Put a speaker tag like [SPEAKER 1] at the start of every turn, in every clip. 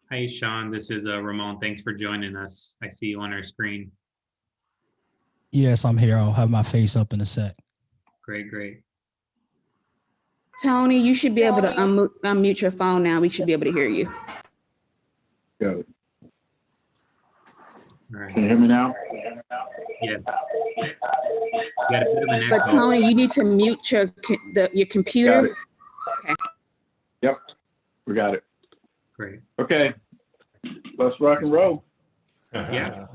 [SPEAKER 1] Hi, Sean. This is Ramon. Thanks for joining us. I see you on our screen.
[SPEAKER 2] Yes, I'm here. I'll have my face up in a sec.
[SPEAKER 1] Great, great.
[SPEAKER 3] Tony, you should be able to unmute your phone now. We should be able to hear you.
[SPEAKER 4] Got it.
[SPEAKER 1] All right.
[SPEAKER 4] Can you hear me now?
[SPEAKER 1] Yes. You got a bit of an
[SPEAKER 3] But
[SPEAKER 1] echo.
[SPEAKER 3] Tony, you need to mute your computer.
[SPEAKER 4] Got it.
[SPEAKER 3] Okay.
[SPEAKER 4] Yep, we got it.
[SPEAKER 1] Great.
[SPEAKER 4] Okay, let's rock and roll.
[SPEAKER 1] Yeah,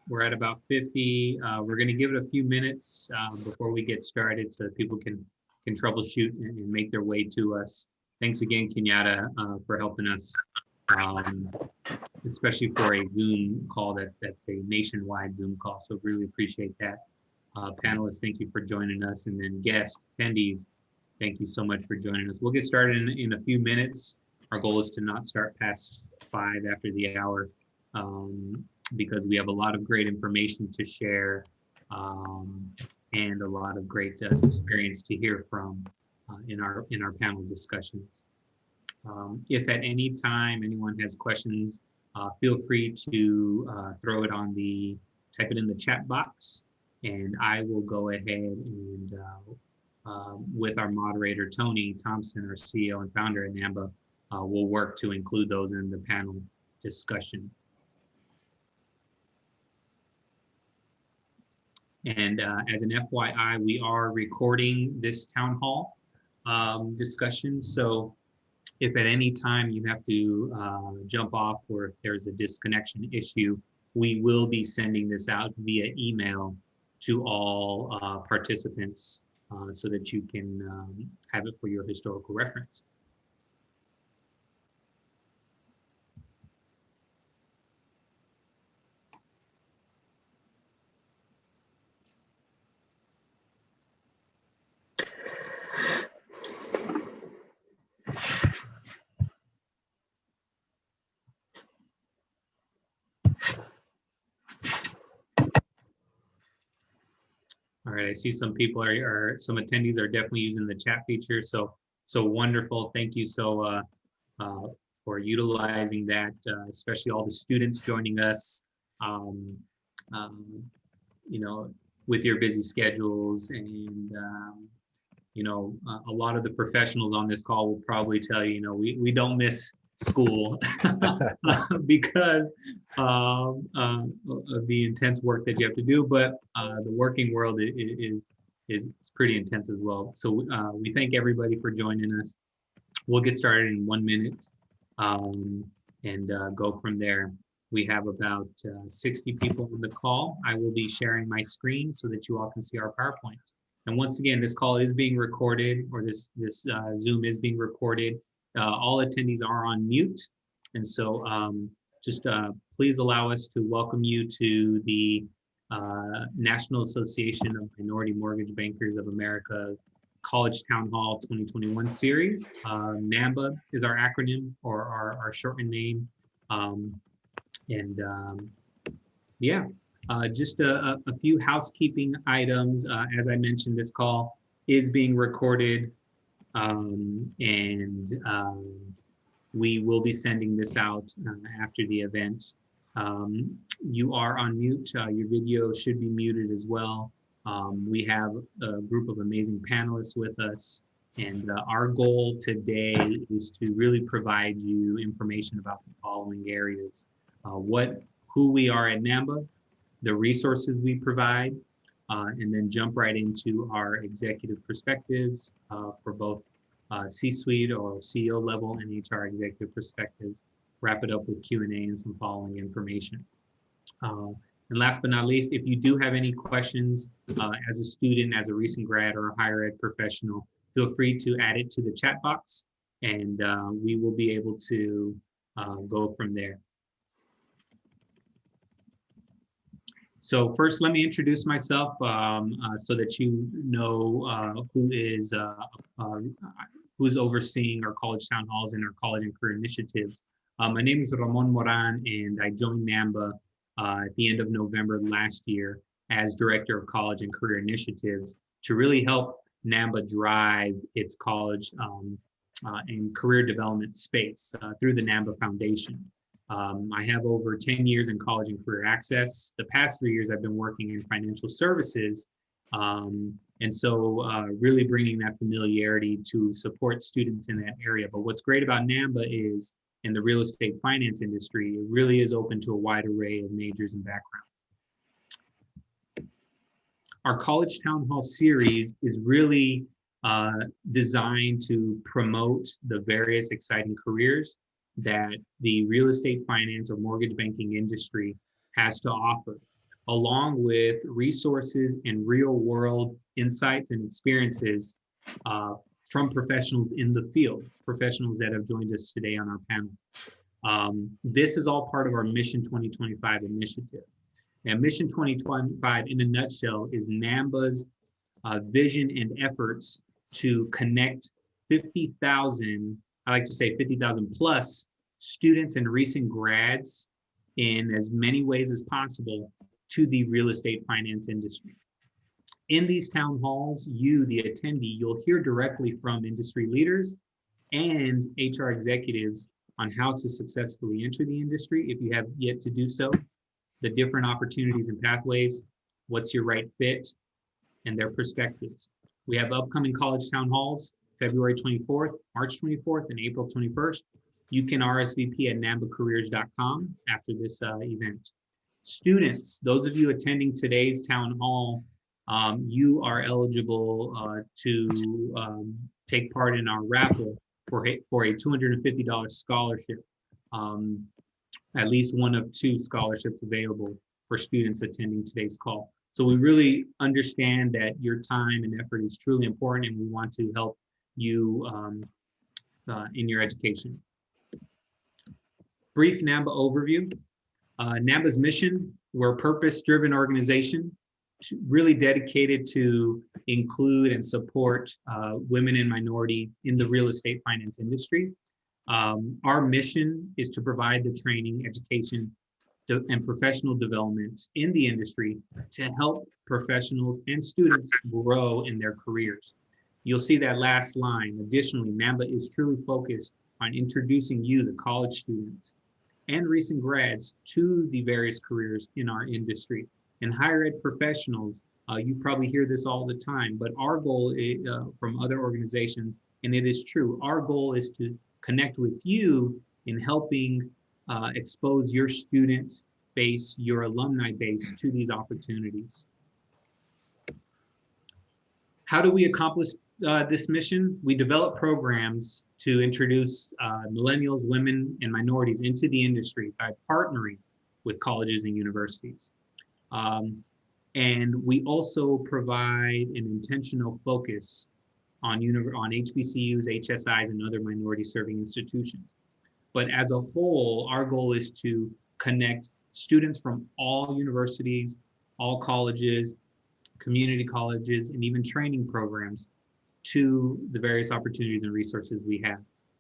[SPEAKER 1] we're at about 50. We're going to give it a few minutes before we get started so that people can troubleshoot and make their way to us. Thanks again, Kenyatta, for helping us, especially for a Zoom call that's a nationwide Zoom call. So really appreciate that. Panelists, thank you for joining us. And then guests, attendees, thank you so much for joining us. We'll get started in a few minutes. Our goal is to not start past 5 after the hour because we have a lot of great information to share and a lot of great experience to hear from in our panel discussions. If at any time anyone has questions, feel free to type it in the chat box, and I will go ahead and with our moderator, Tony Thompson, our CEO and founder at NAMMBA, we'll work to include those in the panel discussion. And as an FYI, we are recording this town hall discussion. So if at any time you have to jump off or if there's a disconnection issue, we will be sending this out via email to all participants so that you can have it for your historical reference. All right, I see some people some attendees are definitely using the chat feature. So wonderful. Thank you for utilizing that, especially all the students joining us, you know, with your busy schedules. And, you know, a lot of the professionals on this call will probably tell you, you know, we don't miss school because of the intense work that you have to do, but the working world is pretty intense as well. So we thank everybody for joining us. We'll get started in 1 minute and go from there. We have about 60 people on the call. I will be sharing my screen so that you all can see our PowerPoint. And once again, this call is being recorded, or this Zoom is being recorded. All attendees are on mute. And so just please allow us to welcome you to the National Association of Minority Mortgage Bankers of America College Town Hall 2021 series. NAMMBA is our acronym, or our shortened name. Yeah, just a few housekeeping items. As I mentioned, this call is being recorded. We will be sending this out after the event. You are on mute. Your video should be muted as well. We have a group of amazing panelists with us, and our goal today is to really provide you information about the following areas: who we are at NAMMBA, the resources we provide, and then jump right into our executive perspectives for both C-suite or CEO level and HR executive perspectives. Wrap it up with Q&A and some following information. And last but not least, if you do have any questions as a student, as a recent grad, or a higher ed professional, feel free to add it to the chat box, and we will be able to go from there. So first, let me introduce myself so that you know who's overseeing our college town halls and our college and career initiatives. My name is Ramon Moran, and I joined NAMMBA at the end of November last year as Director of College and Career Initiatives to really help NAMMBA drive its college and career development space through the NAMMBA Foundation. I have over 10 years in college and career access. The past 3 years I've been working in financial services, and so really bringing that familiarity to support students in that area. But what's great about NAMMBA is in the real estate finance industry, it really is open to a wide array of majors and backgrounds. Our College Town Hall series is really designed to promote the various exciting careers that the real estate finance or mortgage banking industry has to offer, along with resources and real world insights and experiences from professionals in the field, professionals that have joined us today on our panel. This is all part of our Mission 2025 initiative. And Mission 2025, in a nutshell, is NAMMBA's vision and efforts to connect 50,000, I like to say 50,000 plus students and recent grads in as many ways as possible to the real estate finance industry. In these town halls, you, the attendee, you'll hear directly from industry leaders and HR executives on how to successfully enter the industry if you have yet to do so, the different opportunities and pathways, what's your right fit, and their perspectives. We have upcoming college town halls, February 24th, March 24th, and April 21st. You can RSVP at NAMMBAcareers.com after this event. Students, those of you attending today's town hall, you are eligible to take part in our raffle for a $250 scholarship. At least one of 2 scholarships available for students attending today's call. So we really understand that your time and effort is truly important, and we want to help you in your education. Brief NAMMBA overview. NAMMBA's mission, we're a purpose-driven organization really dedicated to include and support women and minority in the real estate finance industry. Our mission is to provide the training, education, and professional development in the industry to help professionals and students grow in their careers. You'll see that last line. Additionally, NAMMBA is truly focused on introducing you, the college students and recent grads, to the various careers in our industry. And higher ed professionals, you probably hear this all the time, but our goal from other organizations, and it is true, our goal is to connect with you in helping expose your student base, your alumni base to these opportunities. How do we accomplish this mission? We develop programs to introduce millennials, women, and minorities into the industry by partnering with colleges and universities. And we also provide an intentional focus on HBCUs, HSIs, and other minority serving institutions. But as a whole, our goal is to connect students from all universities, all colleges, community colleges, and even training programs to the various opportunities and resources we have.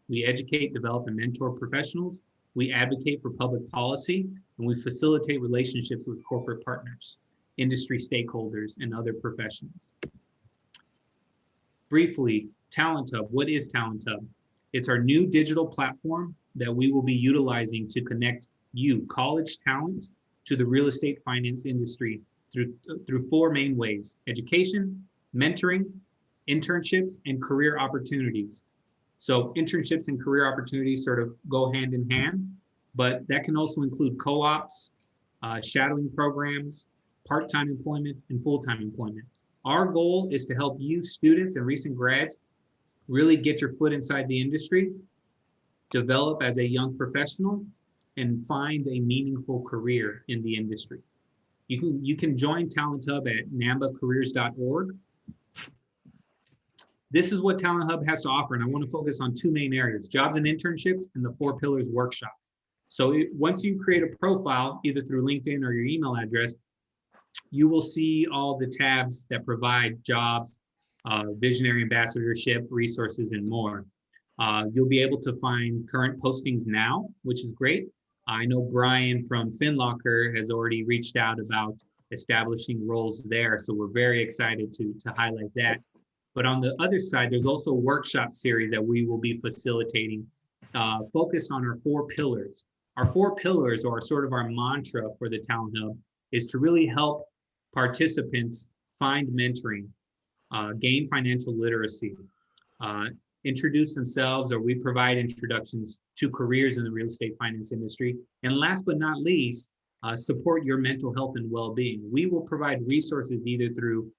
[SPEAKER 1] We educate, develop, and mentor professionals. We advocate for public policy, and we facilitate relationships with corporate partners, industry stakeholders, and other professionals. Briefly, Talent Hub. What is Talent Hub? It's our new digital platform that we will be utilizing to connect you, college talent, to the real estate finance industry through 4 main ways: education, mentoring, internships, and career opportunities. So internships and career opportunities sort of go hand in hand, but that can also include co-ops, shadowing programs, part-time employment, and full-time employment. Our goal is to help you students and recent grads really get your foot inside the industry, develop as a young professional, and find a meaningful career in the industry. You can join Talent Hub at NAMMBAcareers.org. This is what Talent Hub has to offer, and I want to focus on 2 main areas: jobs and internships, and the 4 pillars workshop. So once you create a profile, either through LinkedIn or your email address, you will see all the tabs that provide jobs, visionary ambassadorship, resources, and more. You'll be able to find current postings now, which is great. I know Brian from FinLocker has already reached out about establishing roles there, so we're very excited to highlight that. But on the other side, there's also a workshop series that we will be facilitating, focused on our 4 pillars. Our 4 pillars, or sort of our mantra for the Talent Hub, is to really help participants find mentoring, gain financial literacy, introduce themselves, or we provide introductions to careers in the real estate finance industry. And last but not least, support your mental health and well-being. We will provide resources either through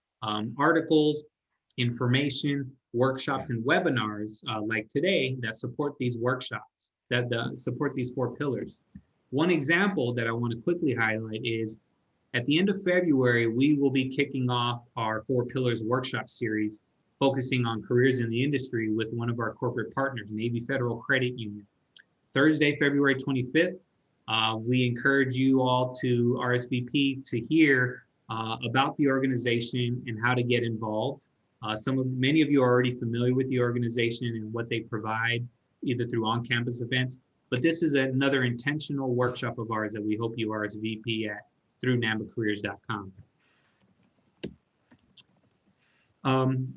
[SPEAKER 1] articles, information, workshops, and webinars like today that support these workshops, that support these 4 pillars. One example that I want to quickly highlight is at the end of February, we will be kicking off our 4 Pillars workshop series, focusing on careers in the industry with one of our corporate partners, Navy Federal Credit Union. Thursday, February 25th, we encourage you all to RSVP to hear about the organization and how to get involved. Many of you are already familiar with the organization and what they provide, either through on-campus events, but this is another intentional workshop of ours that we hope you RSVP at through NAMMBAcareers.com.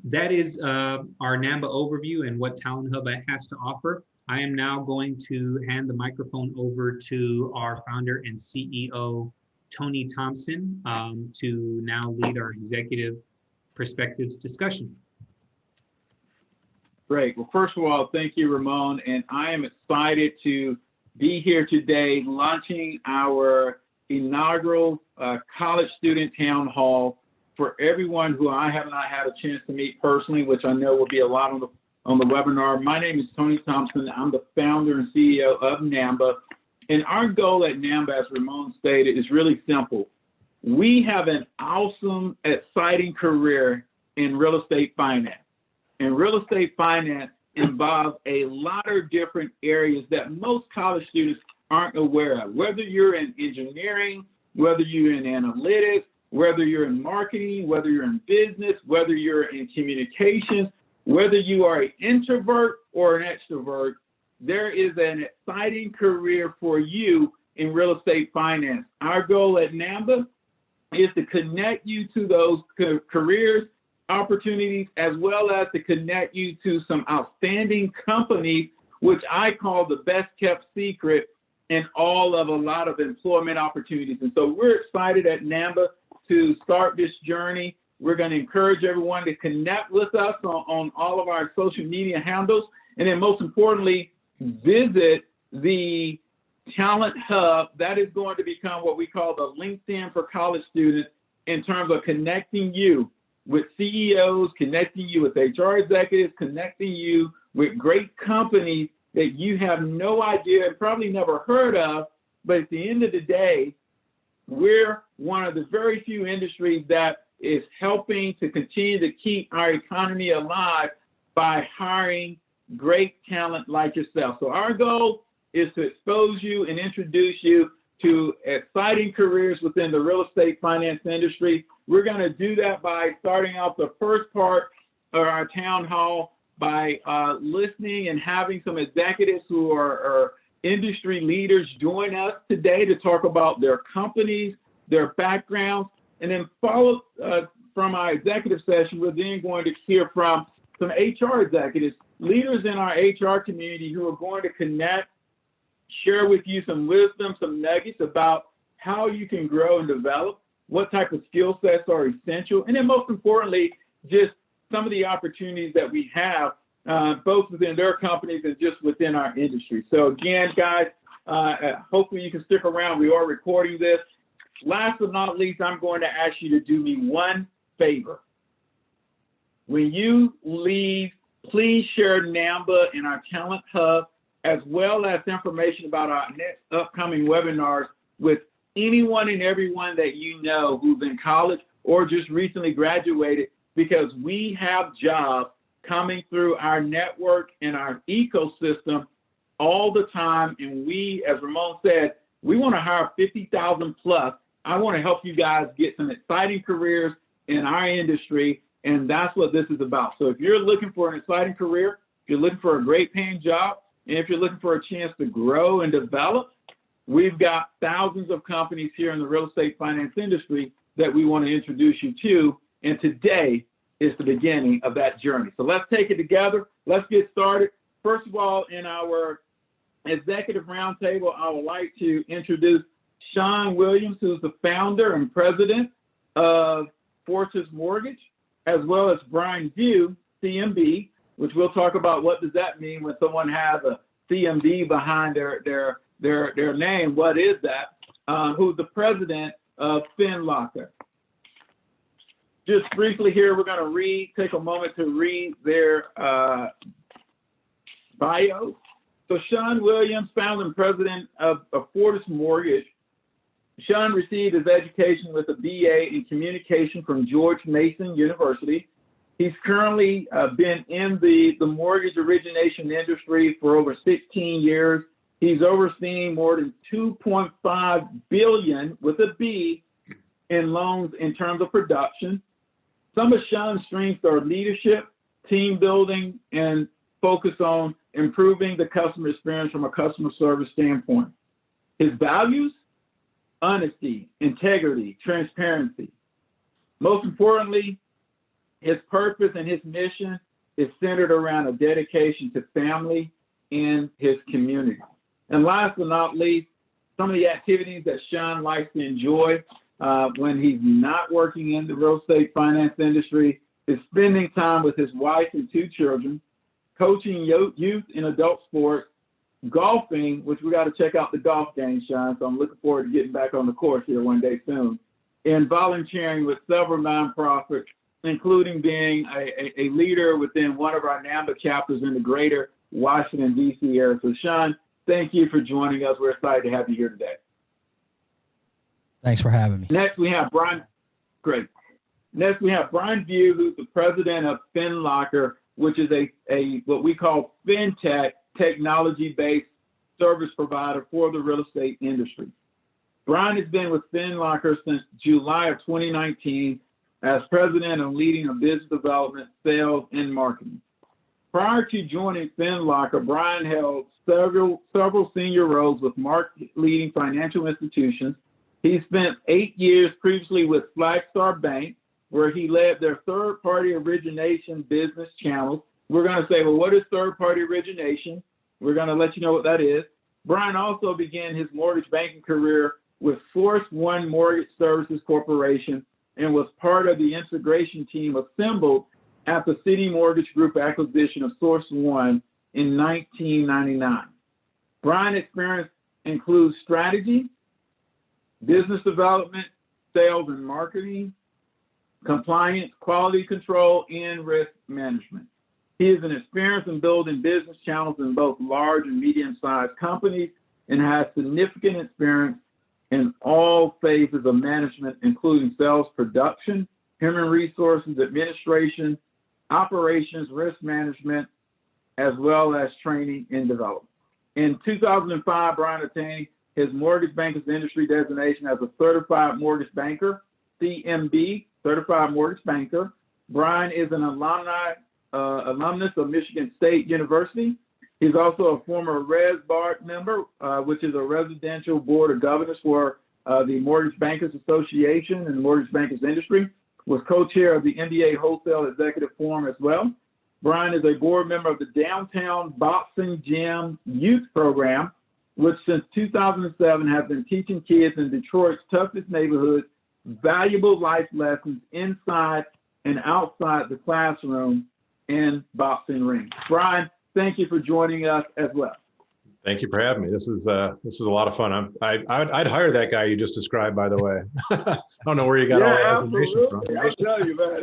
[SPEAKER 1] That is our NAMMBA overview and what Talent Hub has to offer. I am now going to hand the microphone over to our founder and CEO, Tony Thompson, to now lead our executive perspectives discussion.
[SPEAKER 4] Great. Well, first of all, thank you, Ramon. And I am excited to be here today launching our inaugural college student town hall for everyone who I have not had a chance to meet personally, which I know will be a lot on the webinar. My name is Tony Thompson. I'm the founder and CEO of NAMMBA. And our goal at NAMMBA, as Ramon stated, is really simple. We have an awesome, exciting career in real estate finance. And real estate finance involves a lot of different areas that most college students aren't aware of. Whether you're in engineering, whether you're in analytics, whether you're in marketing, whether you're in business, whether you're in communications, whether you are an introvert or an extrovert, there is an exciting career for you in real estate finance. Our goal at NAMMBA is to connect you to those careers, opportunities, as well as to connect you to some outstanding companies, which I call the best kept secret in all of a lot of employment opportunities. And so we're excited at NAMMBA to start this journey. We're going to encourage everyone to connect with us on all of our social media handles. And then most importantly, visit the Talent Hub. That is going to become what we call the LinkedIn for college students in terms of connecting you with CEOs, connecting you with HR executives, connecting you with great companies that you have no idea and probably never heard of. But at the end of the day, we're one of the very few industries that is helping to continue to keep our economy alive by hiring great talent like yourself. So our goal is to expose you and introduce you to exciting careers within the real estate finance industry. We're going to do that by starting out the first part of our town hall by listening and having some executives who are industry leaders join us today to talk about their companies, their backgrounds, and then follow from our executive session, we're then going to hear from some HR executives, leaders in our HR community who are going to connect, share with you some wisdom, some nuggets about how you can grow and develop, what type of skill sets are essential, and then most importantly, just some of the opportunities that we have, both within their companies and just within our industry. So again, guys, hopefully you can stick around. We are recording this. Last but not least, I'm going to ask you to do me one favor. When you leave, please share NAMMBA in our Talent Hub, as well as information about our next upcoming webinars with anyone and everyone that you know who's in college or just recently graduated, because we have jobs coming through our network and our ecosystem all the time. And we, as Ramon said, we want to hire 50,000 plus. I want to help you guys get some exciting careers in our industry, and that's what this is about. So if you're looking for an exciting career, you're looking for a great paying job, and if you're looking for a chance to grow and develop, we've got thousands of companies here in the real estate finance industry that we want to introduce you to. And today is the beginning of that journey. So let's take it together. Let's get started. First of all, in our executive roundtable, I would like to introduce Sean Williams, who's the founder and president of Fortress Mortgage, as well as Brian View, CMB, which we'll talk about what does that mean when someone has a CMB behind their name. What is that? Who's the president of FinLocker. Just briefly here, we're going to take a moment to read their bio. So Sean Williams, founder and president of Fortress Mortgage. Sean received his education with a BA in communication from George Mason University. He's currently been in the mortgage origination industry for over 16 years. He's overseen more than 2.5 billion with a B in loans in terms of production. Some of Sean's strengths are leadership, team building, and focus on improving the customer experience from a customer service standpoint. His values: honesty, integrity, transparency. Most importantly, his purpose and his mission is centered around a dedication to family and his community. And last but not least, some of the activities that Sean likes to enjoy when he's not working in the real estate finance industry is spending time with his wife and 2 children, coaching youth and adult sports, golfing, which we got to check out the golf game, Sean, so I'm looking forward to getting back on the course here one day soon, and volunteering with several nonprofits, including being a leader within one of our NAMMBA chapters in the greater Washington, D.C. area. So, Sean, thank you for joining us. We're excited to have you here today.
[SPEAKER 2] Thanks for having me.
[SPEAKER 4] Next, we have Brian. Great. Next, we have Brian View, who's the president of FinLocker, which is a what we call fintech, technology-based service provider for the real estate industry. Brian has been with FinLocker since July of 2019 as president and leading of business development, sales, and marketing. Prior to joining FinLocker, Brian held several senior roles with market-leading financial institutions. He spent 8 years previously with Flagstar Bank, where he led their third-party origination business channels. We're going to say, well, what is third-party origination? We're going to let you know what that is. Brian also began his mortgage banking career with Source One Mortgage Services Corporation and was part of the integration team assembled at the City Mortgage Group acquisition of Source One in 1999. Brian's experience includes strategy, business development, sales and marketing, compliance, quality control, and risk management. He is an experience in building business channels in both large and medium-sized companies and has significant experience in all phases of management, including sales, production, human resources, administration, operations, risk management, as well as training and development. In 2005, Brian attained his mortgage bankers industry designation as a certified mortgage banker, CMB, certified mortgage banker. Brian is an alumnus of Michigan State University. He's also a former ResBART member, which is a residential board of governors for the Mortgage Bankers Association and the mortgage bankers industry. Was co-chair of the NBA Wholesale Executive Forum as well. Brian is a board member of the Downtown Boxing Gym Youth Program, which since 2007 has been teaching kids in Detroit's toughest neighborhoods valuable life lessons inside and outside the classroom and boxing ring. Brian, thank you for joining us as well.
[SPEAKER 5] Thank you for having me. This is a lot of fun. I'd hire that guy you just described, by the way. I don't know where you got all that information from.
[SPEAKER 4] I tell you, man,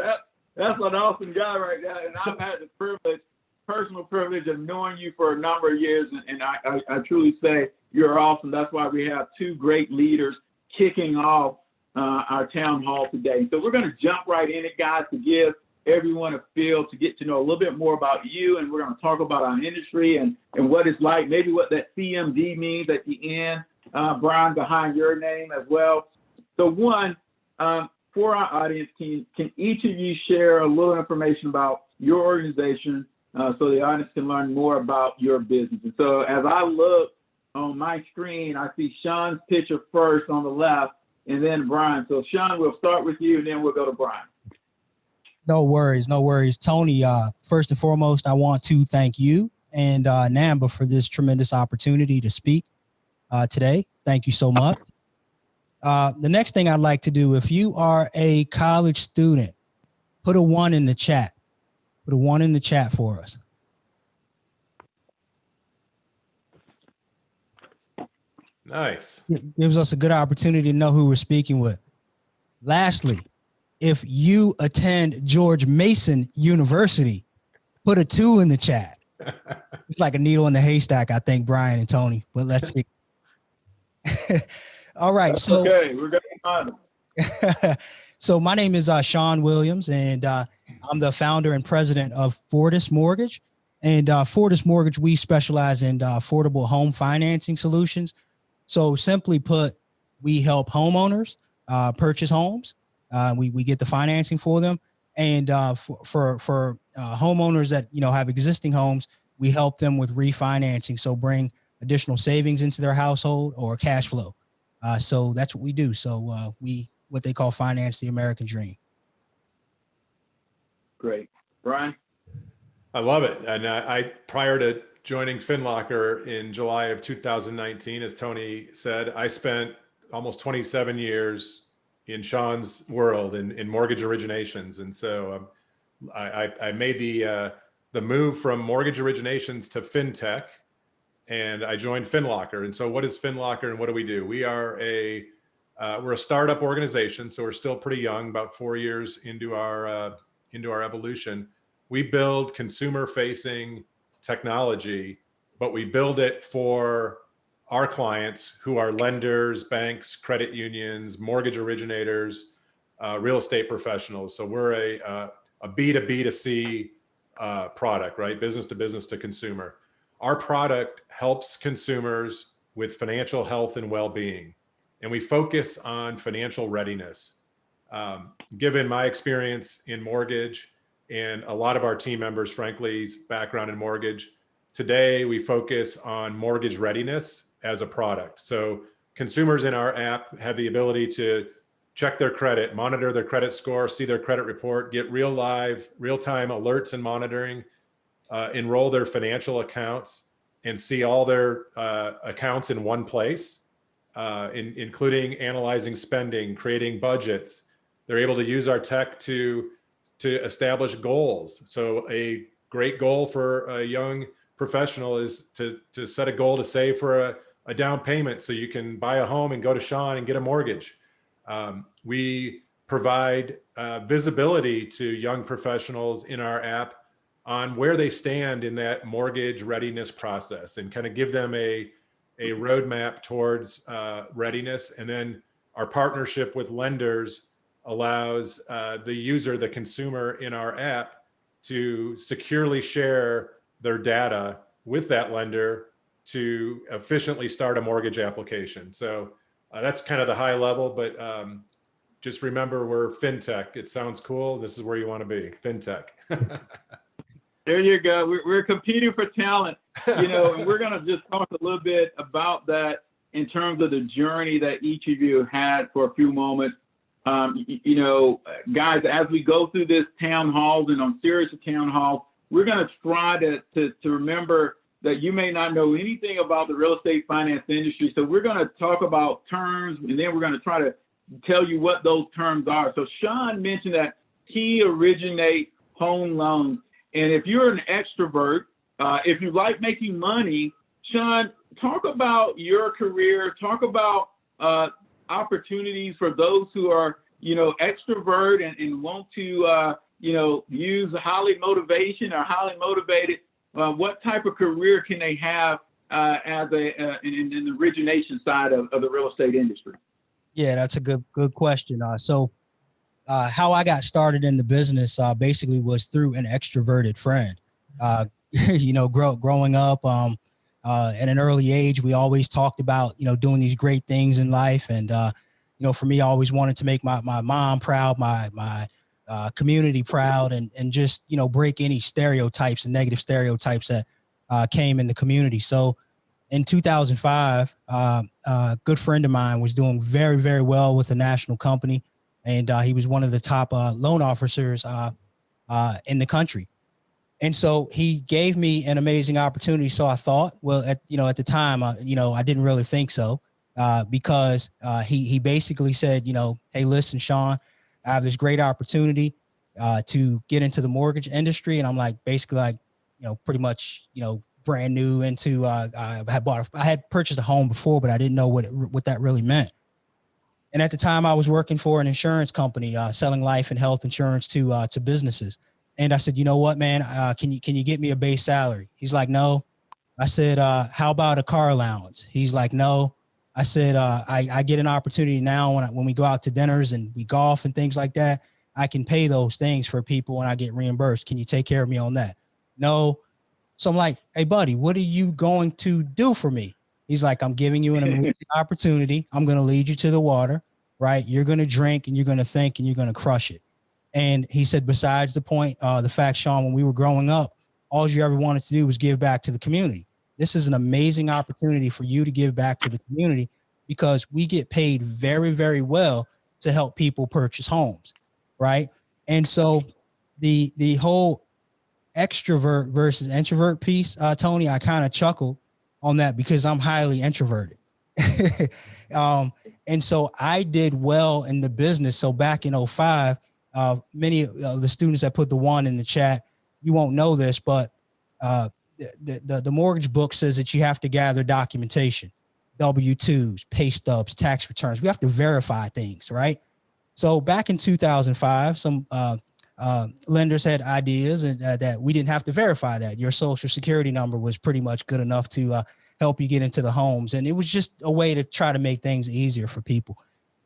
[SPEAKER 4] that's an awesome guy right there. And I've had the personal privilege of knowing you for a number of years, and I truly say you're awesome. That's why we have 2 great leaders kicking off our town hall today. So we're going to jump right in it, guys, to give everyone a feel, to get to know a little bit more about you, and we're going to talk about our industry and what it's like, maybe what that CMD means at the end, Brian, behind your name as well. So one, for our audience, can each of you share a little information about your organization, so the audience can learn more about your business. And so as I look on my screen, I see Sean's picture first on the left, and then Brian. So Sean, we'll start with you, and then we'll go to Brian.
[SPEAKER 2] No worries, no worries. Tony, first and foremost, I want to thank you and NAMMBA for this tremendous opportunity to speak today. Thank you so much. The next thing I'd like to do, if you are a college student, put a 1 in the chat. Put a 1 in the chat for us.
[SPEAKER 5] Nice.
[SPEAKER 2] It gives us a good opportunity to know who we're speaking with. Lastly, if you attend George Mason University, put a 2 in the chat. It's like a needle in the haystack, I think, Brian and Tony, but let's see. All right.
[SPEAKER 4] That's
[SPEAKER 2] so
[SPEAKER 4] okay, we're going to find them.
[SPEAKER 2] So my name is Sean Williams, and I'm the founder and president of Fortis Mortgage. And Fortis Mortgage, we specialize in affordable home financing solutions. So simply put, we help homeowners purchase homes. We get the financing for them. And for homeowners that, have existing homes, we help them with refinancing. So bring additional savings into their household or cash flow. So that's what we do. So we what they call finance the American dream.
[SPEAKER 4] Great. Brian?
[SPEAKER 5] I love it. And I prior to joining FinLocker in July of 2019, as Tony said, I spent almost 27 years in Sean's world in mortgage originations. And so I made the move from mortgage originations to FinTech, and I joined FinLocker. And so what is FinLocker and what do we do? We're a startup organization, so we're still pretty young, about 4 years into our evolution. We build consumer-facing technology, but we build it for our clients who are lenders, banks, credit unions, mortgage originators, real estate professionals. So we're a B2B2C product, right? Business to business to consumer. Our product helps consumers with financial health and well-being, and we focus on financial readiness. Given my experience in mortgage and a lot of our team members, frankly's background in mortgage, today we focus on mortgage readiness as a product. So consumers in our app have the ability to check their credit, monitor their credit score, see their credit report, get real-time alerts and monitoring, enroll their financial accounts, and see all their accounts in one place, including analyzing spending, creating budgets. They're able to use our tech to establish goals. So a great goal for a young professional is to set a goal to save for a down payment so you can buy a home and go to Sean and get a mortgage. We provide visibility to young professionals in our app on where they stand in that mortgage readiness process and kind of give them a roadmap towards readiness. And then our partnership with lenders allows the user, the consumer in our app, to securely share their data with that lender to efficiently start a mortgage application. So that's kind of the high level, but just remember we're FinTech. It sounds cool. This is where you want to be, FinTech.
[SPEAKER 4] There you go. We're competing for talent, and we're going to just talk a little bit about that in terms of the journey that each of you had for a few moments. Guys, as we go through this town halls and on series of town halls, we're going to try to remember that you may not know anything about the real estate finance industry. So we're going to talk about terms, and then we're going to try to tell you what those terms are. So Sean mentioned that he originate home loans. And if you're an extrovert, if you like making money, Sean, talk about your career, talk about opportunities for those who are, extrovert and want to, use highly motivation or highly motivated. What type of career can they have as in the origination side of the real estate industry?
[SPEAKER 2] Yeah, that's a good question. So how I got started in the business basically was through an extroverted friend. Growing up at an early age, we always talked about, doing these great things in life. And, for me, I always wanted to make my mom proud, my community proud, and just, you know, break any stereotypes and negative stereotypes that came in the community. So in 2005, a good friend of mine was doing very, very well with a national company, and he was one of the top loan officers in the country. And so he gave me an amazing opportunity. So I thought, well, at the time, I didn't really think so, because he basically said, hey, listen, Sean, I have this great opportunity to get into the mortgage industry. And I'm like, basically like, pretty much, brand new into, I had purchased a home before, but I didn't know what that really meant. And at the time I was working for an insurance company, selling life and health insurance to businesses. And I said, you know what, man, can you get me a base salary? He's like, no. I said, how about a car allowance? He's like, no. I said, I get an opportunity now when we go out to dinners and we golf and things like that, I can pay those things for people and I get reimbursed. Can you take care of me on that? No. So I'm like, hey, buddy, what are you going to do for me? He's like, I'm giving you an amazing opportunity. I'm going to lead you to the water, right? You're going to drink and you're going to think and you're going to crush it. And he said, besides the point, the fact, Sean, when we were growing up, all you ever wanted to do was give back to the community. This is an amazing opportunity for you to give back to the community because we get paid very, very well to help people purchase homes, right? And so the whole extrovert versus introvert piece, Tony, I kind of chuckled on that because I'm highly introverted. And so I did well in the business. So back in 2005, many of the students that put the one in the chat, you won't know this, but the mortgage book says that you have to gather documentation, W-2s, pay stubs, tax returns. We have to verify things, right? So back in 2005, some lenders had ideas and that we didn't have to verify that. Your social security number was pretty much good enough to help you get into the homes. And it was just a way to try to make things easier for people.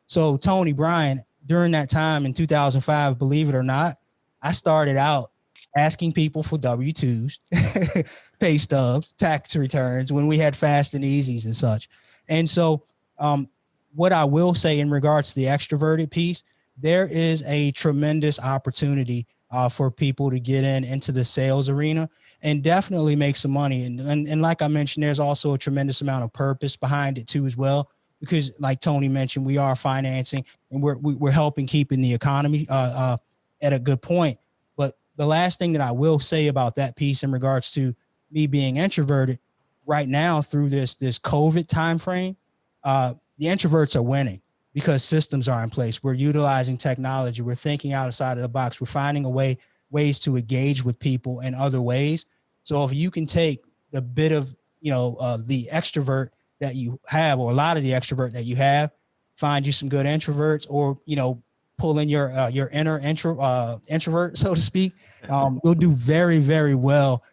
[SPEAKER 2] So Tony, Brian, during that time in 2005, believe it or not, I started out asking people for W-2s, pay stubs, tax returns when we had fast and easies and such. And so what I will say in regards to the extroverted piece, there is a tremendous opportunity for people to get into the sales arena and definitely make some money. And like I mentioned, there's also a tremendous amount of purpose behind it too as well, because like Tony mentioned, we are financing and we're helping keeping the economy at a good point. But the last thing that I will say about that piece in regards to me being introverted right now through this COVID timeframe, the introverts are winning because systems are in place. We're utilizing technology. We're thinking outside of the box. We're finding ways to engage with people in other ways. So if you can take the bit of, the extrovert that you have, or a lot of the extrovert that you have, find you some good introverts, or, pull in your inner introvert, so to speak. You'll do very, very well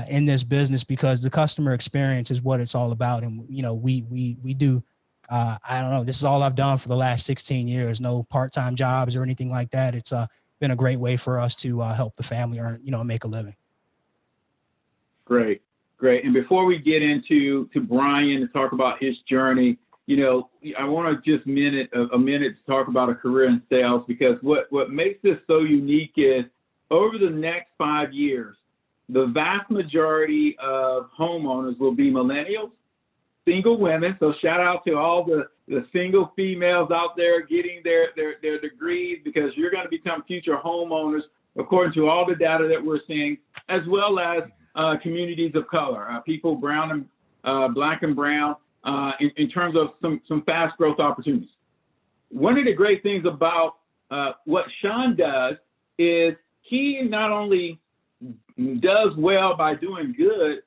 [SPEAKER 2] in this business because the customer experience is what it's all about. And, we do, I don't know, this is all I've done for the last 16 years, no part-time jobs or anything like that. It's been a great way for us to help the family earn, make a living.
[SPEAKER 4] Great. And before we get into Brian to talk about his journey, I want to just a minute to talk about a career in sales, because what makes this so unique is over the next 5 years, the vast majority of homeowners will be millennials, single women. So shout out to all the single females out there getting their degrees, because you're going to become future homeowners according to all the data that we're seeing, as well as communities of color, people brown and black and brown, in terms of some fast growth opportunities. One of the great things about what Sean does is he not only does well by doing good,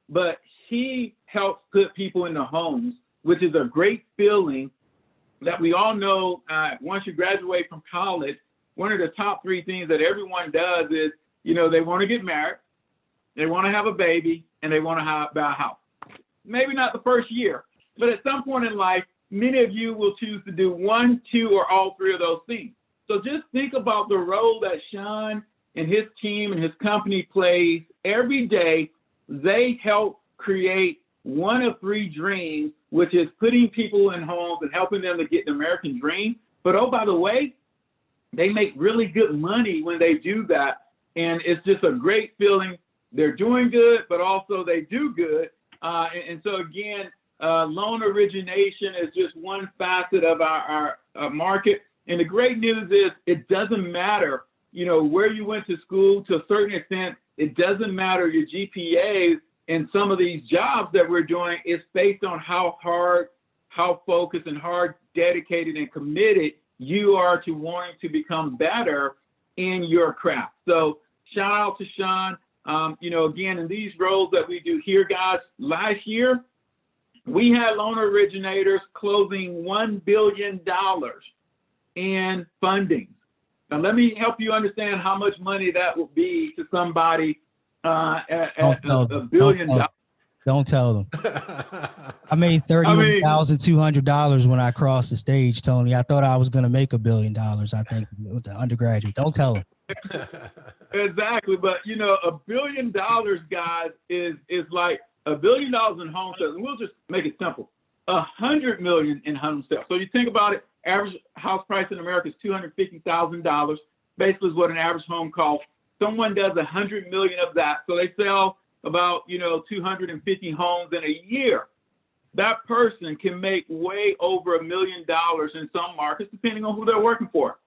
[SPEAKER 4] but he helps put people into homes, which is a great feeling that we all know. Once you graduate from college, one of the top 3 things that everyone does is, they want to get married, they want to have a baby, and they want to buy a house. Maybe not the first year, but at some point in life, many of you will choose to do 1, 2, or all 3 of those things. So just think about the role that Sean and his team and his company plays every day. They help create one of 3 dreams, which is putting people in homes and helping them to get the American dream. But oh, by the way, they make really good money when they do that. And it's just a great feeling. They're doing good, but also they do good. And so again, loan origination is just one facet of our market. And the great news is it doesn't matter, where you went to school. To a certain extent, it doesn't matter your GPAs. And some of these jobs that we're doing is based on how hard, how focused and hard, dedicated and committed you are to wanting to become better in your craft. So shout out to Sean. Again, in these roles that we do here, guys, last year, we had loan originators closing $1 billion in funding. Now, let me help you understand how much money that would be to somebody at $1 billion.
[SPEAKER 2] Don't tell them. I made $31,200 when I crossed the stage, Tony. I thought I was going to make $1 billion. I think it was an undergraduate. Don't tell them.
[SPEAKER 4] Exactly. But, $1 billion, guys, is like $1 billion in home sales. And we'll just make it simple. 100 million in home sales. So you think about it, average house price in America is $250,000. Basically is what an average home costs. Someone does 100 million of that. So they sell about, 250 homes in a year. That person can make way over $1 million in some markets, depending on who they're working for.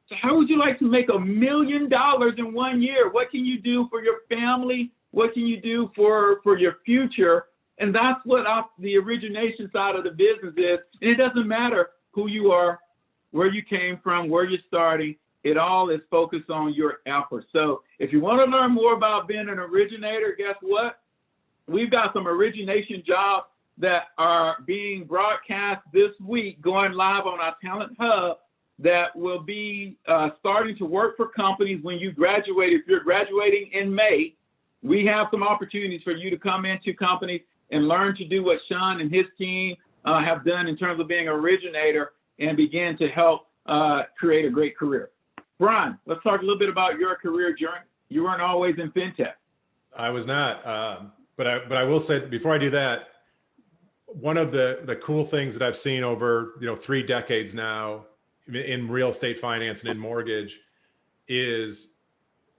[SPEAKER 4] So how would you like to make $1 million in 1 year? What can you do for your family? What can you do for your future? And that's what the origination side of the business is. And it doesn't matter who you are, where you came from, where you're starting. It all is focused on your efforts. So if you want to learn more about being an originator, guess what? We've got some origination jobs that are being broadcast this week, going live on our Talent Hub, that will be starting to work for companies when you graduate. If you're graduating in May, we have some opportunities for you to come into companies and learn to do what Sean and his team have done in terms of being an originator and begin to help create a great career. Brian, let's talk a little bit about your career journey. You weren't always in fintech.
[SPEAKER 5] I was not, but I will say before I do that, one of the cool things that I've seen over 3 decades now in real estate finance and in mortgage is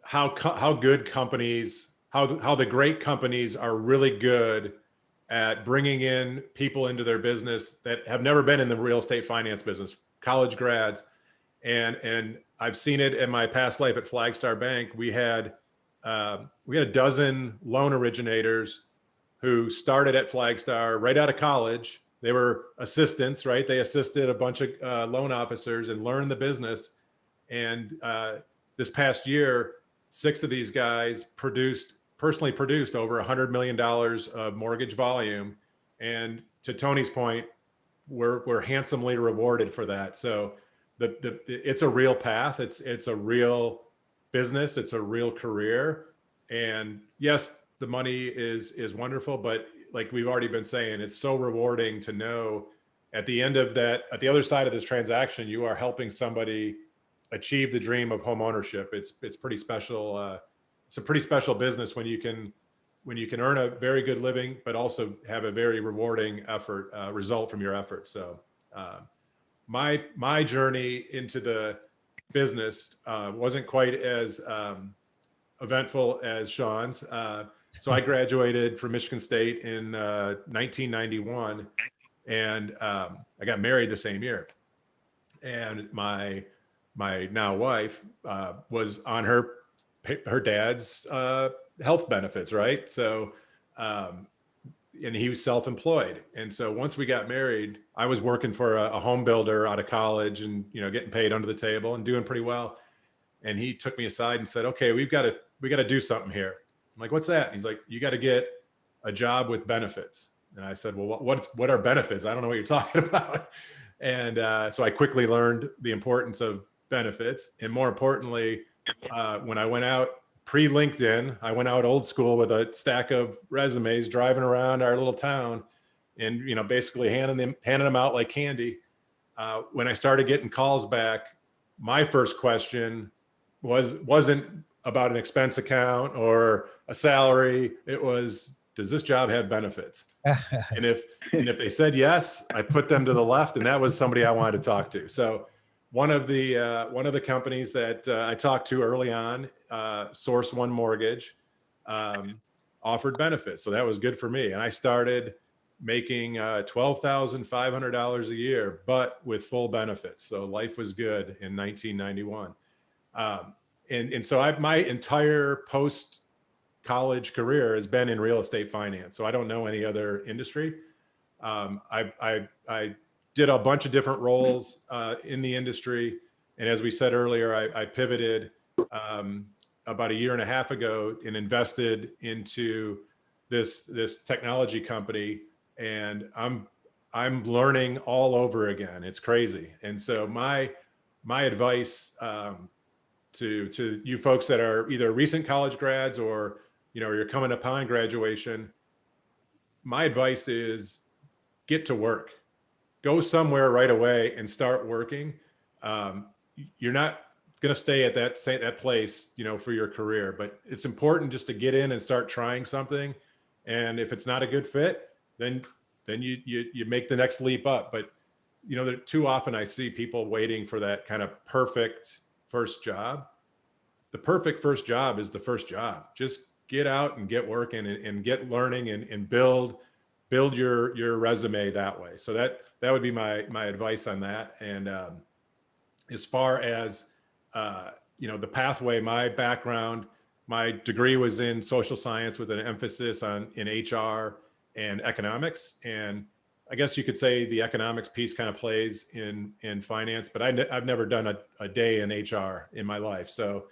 [SPEAKER 5] how good companies, how the great companies are really good at bringing in people into their business that have never been in the real estate finance business, college grads. And I've seen it in my past life at Flagstar Bank. We had a dozen loan originators who started at Flagstar right out of college. They were assistants, right? They assisted a bunch of loan officers and learned the business. And this past year, 6 of these guys personally produced over $100 million of mortgage volume. And to Tony's point, we're handsomely rewarded for that. So it's a real path. It's a real business. It's a real career. And yes, the money is wonderful, but like we've already been saying, it's so rewarding to know at the end of that, at the other side of this transaction, you are helping somebody achieve the dream of home ownership. It's pretty special. It's a pretty special business when you can earn a very good living, but also have a very rewarding result from your efforts. So my journey into the business wasn't quite as eventful as Sean's. So I graduated from Michigan State in 1991, and I got married the same year. And my now wife was on her dad's health benefits, right? So, and he was self-employed. And so once we got married, I was working for a home builder out of college and, getting paid under the table and doing pretty well. And he took me aside and said, okay, we got to do something here. I'm like, what's that? And he's like, you got to get a job with benefits. And I said, well, what are benefits? I don't know what you're talking about. And so I quickly learned the importance of benefits. And more importantly, when I went out pre-LinkedIn, I went out old school with a stack of resumes, driving around our little town and, basically handing them out like candy. When I started getting calls back, my first question wasn't about an expense account or a salary. It was, does this job have benefits? And if they said yes, I put them to the left, and that was somebody I wanted to talk to. So one of the companies that I talked to early on, Source One Mortgage, offered benefits. So that was good for me. And I started making $12,500 a year, but with full benefits. So life was good in 1991. And so my entire post-college career has been in real estate finance. So I don't know any other industry. I did a bunch of different roles in the industry. And as we said earlier, I pivoted about a year and a half ago and invested into this technology company. And I'm learning all over again. It's crazy. And so my advice to you folks that are either recent college grads or you're coming upon graduation, my advice is get to work. Go somewhere right away and start working. You're not going to stay at that place, for your career, but it's important just to get in and start trying something. And if it's not a good fit, then you make the next leap up. But too often I see people waiting for that kind of perfect first job. The perfect first job is the first job. Just get out and get working and get learning and build your resume that way. So that would be my advice on that. And as far as the pathway, my background, my degree was in social science with an emphasis in HR and economics. And I guess you could say the economics piece kind of plays in finance, but I've never done a day in HR in my life. So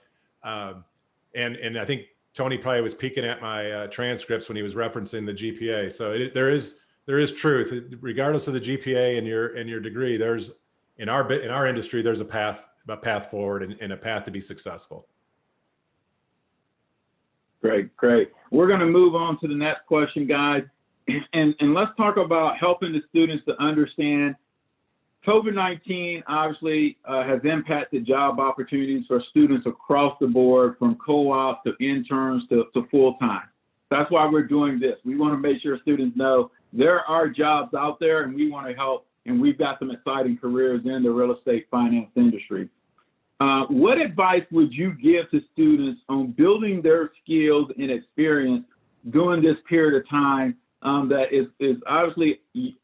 [SPEAKER 5] and I think Tony probably was peeking at my transcripts when he was referencing the GPA. So there is truth, regardless of the GPA and your degree. There's in our industry, there's a path forward and a path to be successful.
[SPEAKER 4] Great. We're going to move on to the next question, guys, and let's talk about helping the students to understand. COVID-19 obviously has impacted job opportunities for students across the board, from co-op to interns to full-time. That's why we're doing this. We want to make sure students know there are jobs out there and we want to help, and we've got some exciting careers in the real estate finance industry. What advice would you give to students on building their skills and experience during this period of time that is obviously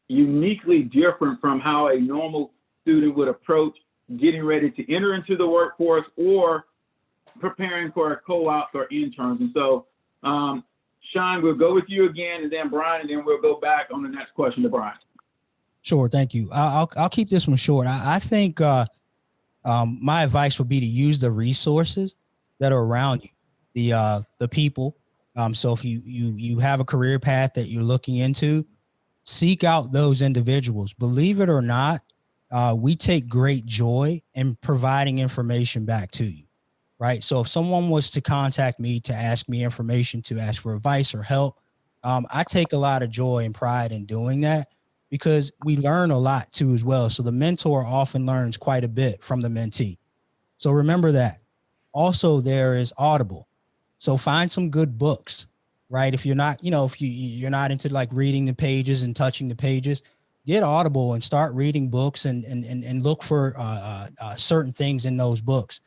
[SPEAKER 4] uniquely different from how a normal student would approach getting ready to enter into the workforce or preparing for a co-op or interns? And so, Sean, we'll go with you again, and then Brian, and then we'll go back on the next question to Brian.
[SPEAKER 2] Sure, thank you. I'll keep this one short. I think my advice would be to use the resources that are around you, the people. So if you have a career path that you're looking into, seek out those individuals. Believe it or not, we take great joy in providing information back to you, right? So if someone was to contact me to ask me information, to ask for advice or help, I take a lot of joy and pride in doing that, because we learn a lot too as well. So the mentor often learns quite a bit from the mentee. So remember that. Also, there is Audible. So find some good books, right? If you're not, if you're not into like reading the pages and touching the pages, get Audible and start reading books and look for certain things in those books.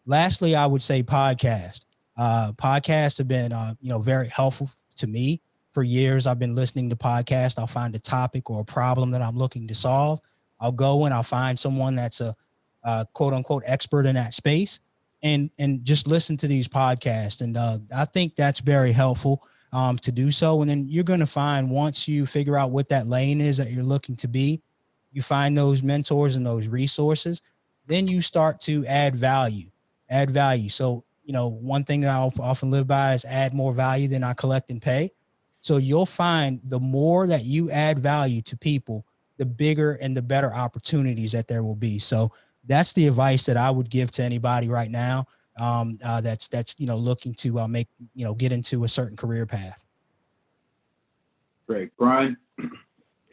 [SPEAKER 2] Lastly, I would say podcast. Podcasts have been, very helpful to me. For years, I've been listening to podcasts. I'll find a topic or a problem that I'm looking to solve. I'll go and I'll find someone that's a quote unquote expert in that space and just listen to these podcasts. And I think that's very helpful to do so. And then you're going to find, once you figure out what that lane is that you're looking to be, you find those mentors and those resources, then you start to add value. So, one thing that I often live by is add more value than I collect and pay. So you'll find the more that you add value to people, the bigger and the better opportunities that there will be. So that's the advice that I would give to anybody right now that's looking to get into a certain career path.
[SPEAKER 4] Great. Brian?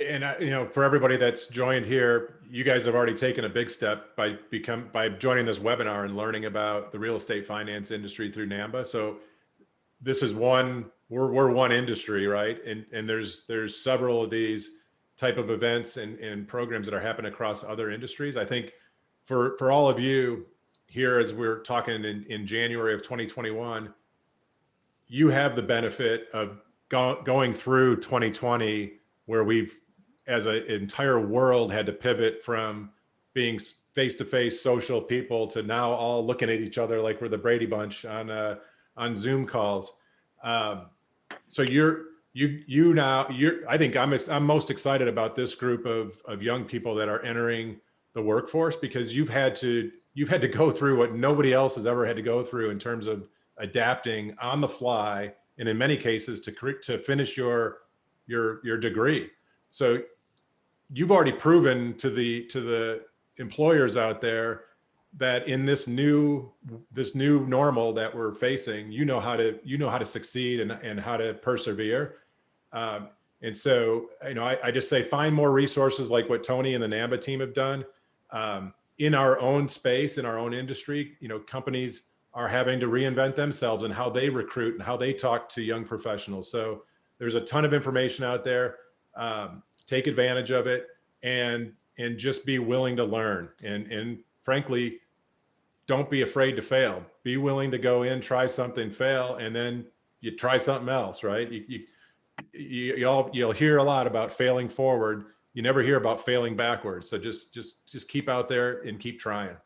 [SPEAKER 5] And for everybody that's joined here, you guys have already taken a big step by joining this webinar and learning about the real estate finance industry through NAMMBA. So this is we're one industry, right? And there's several of these type of events and programs that are happening across other industries. I think for all of you here, as we're talking in January of 2021, you have the benefit of going through 2020, where we've, as an entire world, had to pivot from being face-to-face social people to now all looking at each other like we're the Brady Bunch on Zoom calls. So I think I'm most excited about this group of young people that are entering the workforce, because you've had to go through what nobody else has ever had to go through in terms of adapting on the fly, and in many cases to finish your degree. So you've already proven to the employers out there that in this new normal that we're facing, you know how to succeed and how to persevere. And so, I just say, find more resources like what Tony and the NAMMBA team have done. In our own space, in our own industry, companies are having to reinvent themselves and how they recruit and how they talk to young professionals. So there's a ton of information out there. Take advantage of it, and just be willing to learn. And frankly, don't be afraid to fail. Be willing to go in, try something, fail, and then you try something else, right? You'll hear a lot about failing forward. You never hear about failing backwards. So just keep out there and keep trying.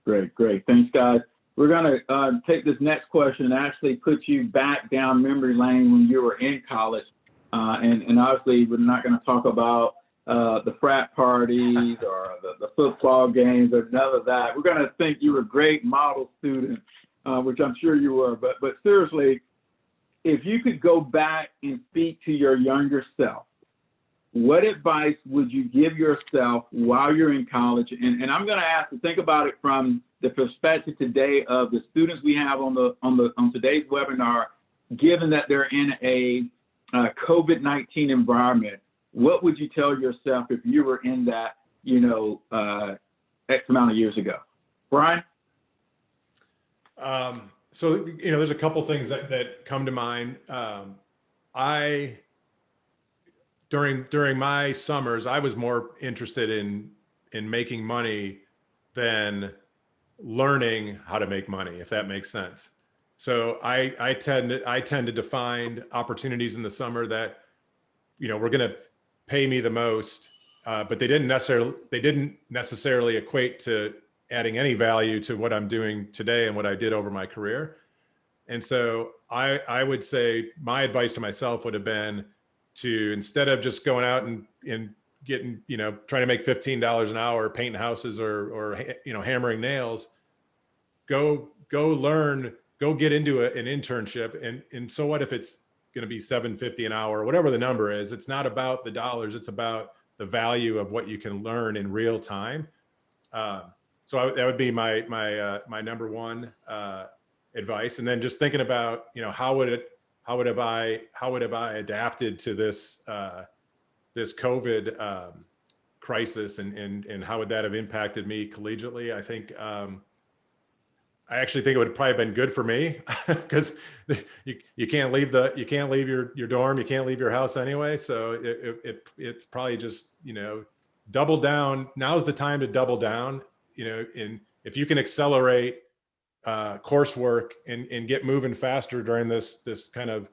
[SPEAKER 4] Great. Thanks, guys. We're going to take this next question and actually put you back down memory lane when you were in college. And obviously, we're not going to talk about the frat parties or the football games or none of that. We're going to think you were a great model student, which I'm sure you were. But seriously, if you could go back and speak to your younger self, what advice would you give yourself while you're in college? And I'm going to ask to think about it from the perspective today of the students we have on today's webinar, given that they're in a COVID-19 environment. What would you tell yourself if you were in that, X amount of years ago? Brian?
[SPEAKER 5] So, there's a couple things that come to mind. During my summers, I was more interested in making money than learning how to make money, if that makes sense. So I tend to find opportunities in the summer that, were going to pay me the most, but they didn't necessarily equate to adding any value to what I'm doing today and what I did over my career. And so I would say my advice to myself would have been to, instead of just going out and getting, trying to make $15 an hour painting houses or hammering nails, go learn, go get into an internship. And so what if it's going to be $7.50 an hour or whatever the number is? It's not about the dollars. It's about the value of what you can learn in real time. So that would be my number one advice. And then just thinking about, how would have I adapted to this this COVID crisis, and how would that have impacted me collegiately? I think I actually think it would have probably been good for me, because you can't leave your dorm, you can't leave your house anyway. So it's probably just, double down. Now's the time to double down. If you can accelerate coursework and get moving faster during this kind of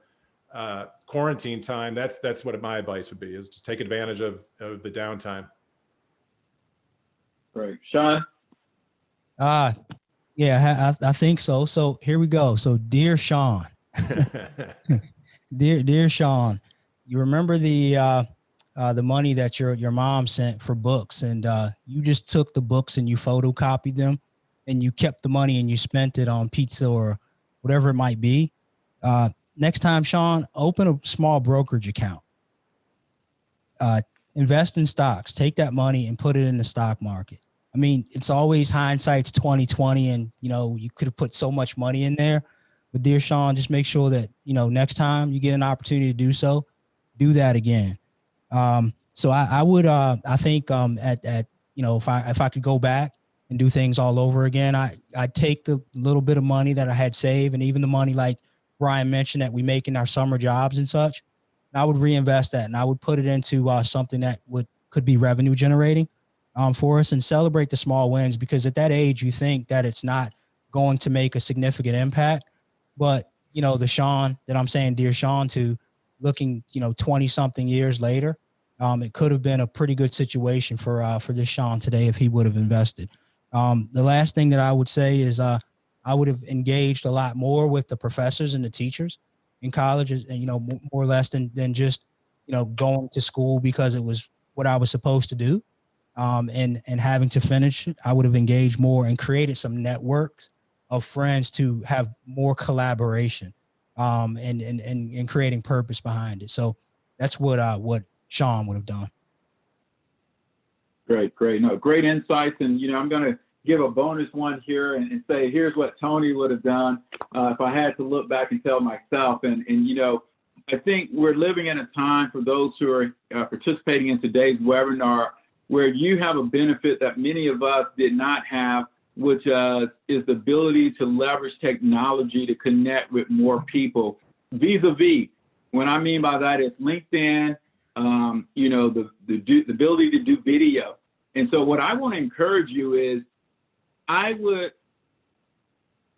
[SPEAKER 5] quarantine time, that's what my advice would be, is to take advantage of the downtime.
[SPEAKER 4] Great. Sean?
[SPEAKER 2] Yeah, I think so. So here we go. So dear Sean, dear Sean, you remember the money that your mom sent for books, and you just took the books and you photocopied them, and you kept the money and you spent it on pizza or whatever it might be. Next time, Sean, open a small brokerage account. Invest in stocks. Take that money and put it in the stock market. I mean, it's always hindsight's 2020, and you could have put so much money in there. But dear Sean, just make sure that next time you get an opportunity to do so, do that again. So I would I think if I could go back and do things all over again, I'd take the little bit of money that I had saved, and even the money like Brian mentioned that we make in our summer jobs and such, and I would reinvest that, and I would put it into something that could be revenue generating. for us and celebrate the small wins, because at that age, you think that it's not going to make a significant impact. But, you know, the Sean that I'm saying, dear Sean, to looking, 20 something years later, it could have been a pretty good situation for this Sean today if he would have invested. The last thing that I would say is I would have engaged a lot more with the professors and the teachers in colleges, and, more or less than just, going to school because it was what I was supposed to do. And having to finish it, I would have engaged more and created some networks of friends to have more collaboration, and creating purpose behind it. So that's what Sean would have done.
[SPEAKER 4] Great, great. No, great insights. And, I'm going to give a bonus one here and say, here's what Tony would have done if I had to look back and tell myself. And I think we're living in a time for those who are participating in today's webinar where you have a benefit that many of us did not have, which is the ability to leverage technology to connect with more people vis-a-vis. What I mean by that is LinkedIn, the ability to do video. And so what I want to encourage you is I would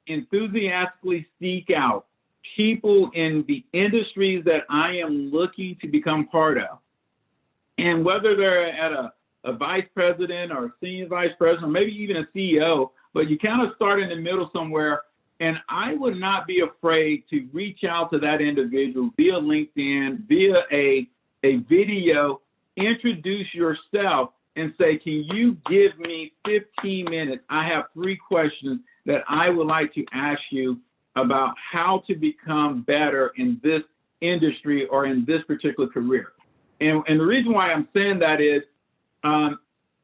[SPEAKER 4] enthusiastically seek out people in the industries that I am looking to become part of. And whether they're at a vice president or a senior vice president, or maybe even a CEO, but you kind of start in the middle somewhere. And I would not be afraid to reach out to that individual via LinkedIn, via a video, introduce yourself and say, can you give me 15 minutes? I have 3 questions that I would like to ask you about how to become better in this industry or in this particular career. And the reason why I'm saying that is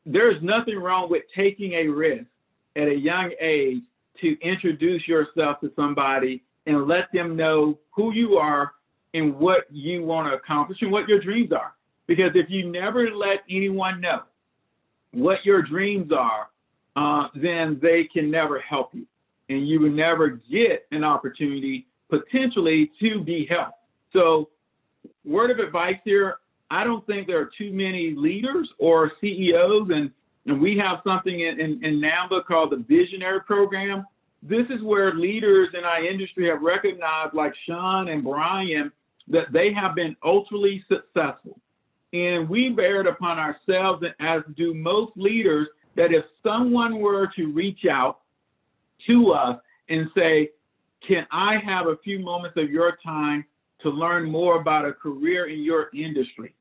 [SPEAKER 4] there's nothing wrong with taking a risk at a young age to introduce yourself to somebody and let them know who you are and what you want to accomplish and what your dreams are. Because if you never let anyone know what your dreams are, then they can never help you. And you will never get an opportunity potentially to be helped. So word of advice here, I don't think there are too many leaders or CEOs, and we have something in NAMMBA called the Visionary Program. This is where leaders in our industry have recognized, like Sean and Brian, that they have been ultimately successful. And we bear it upon ourselves, and as do most leaders, that if someone were to reach out to us and say, can I have a few moments of your time to learn more about a career in your industry?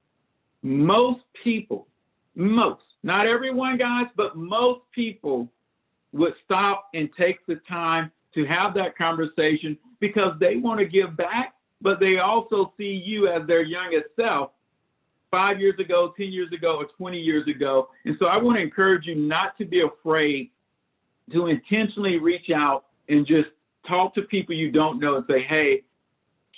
[SPEAKER 4] Most people, not everyone, guys, but most people would stop and take the time to have that conversation because they want to give back, but they also see you as their youngest self 5 years ago, 10 years ago, or 20 years ago. And so I want to encourage you not to be afraid to intentionally reach out and just talk to people you don't know and say, hey,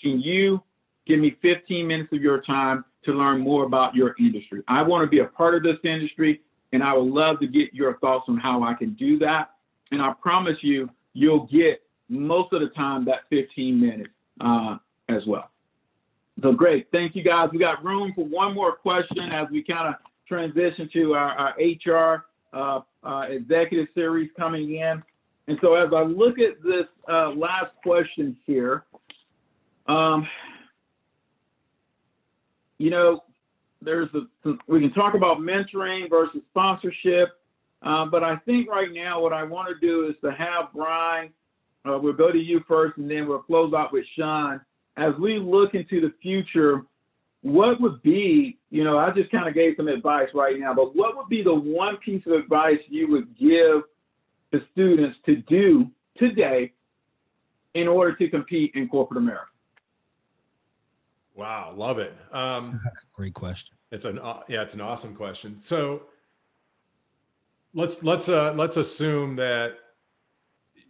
[SPEAKER 4] can you give me 15 minutes of your time to learn more about your industry? I want to be a part of this industry, and I would love to get your thoughts on how I can do that. And I promise you, you'll get most of the time that 15 minutes as well. So great. Thank you, guys. We got room for one more question as we kind of transition to our HR executive series coming in. And so as I look at this last question here, we can talk about mentoring versus sponsorship, but I think right now what I want to do is to have Brian, we'll go to you first, and then we'll close out with Sean. As we look into the future, what would be, I just kind of gave some advice right now, but what would be the one piece of advice you would give the students to do today in order to compete in corporate America?
[SPEAKER 5] Wow, love it.
[SPEAKER 2] Great question.
[SPEAKER 5] It's an awesome question. So let's assume that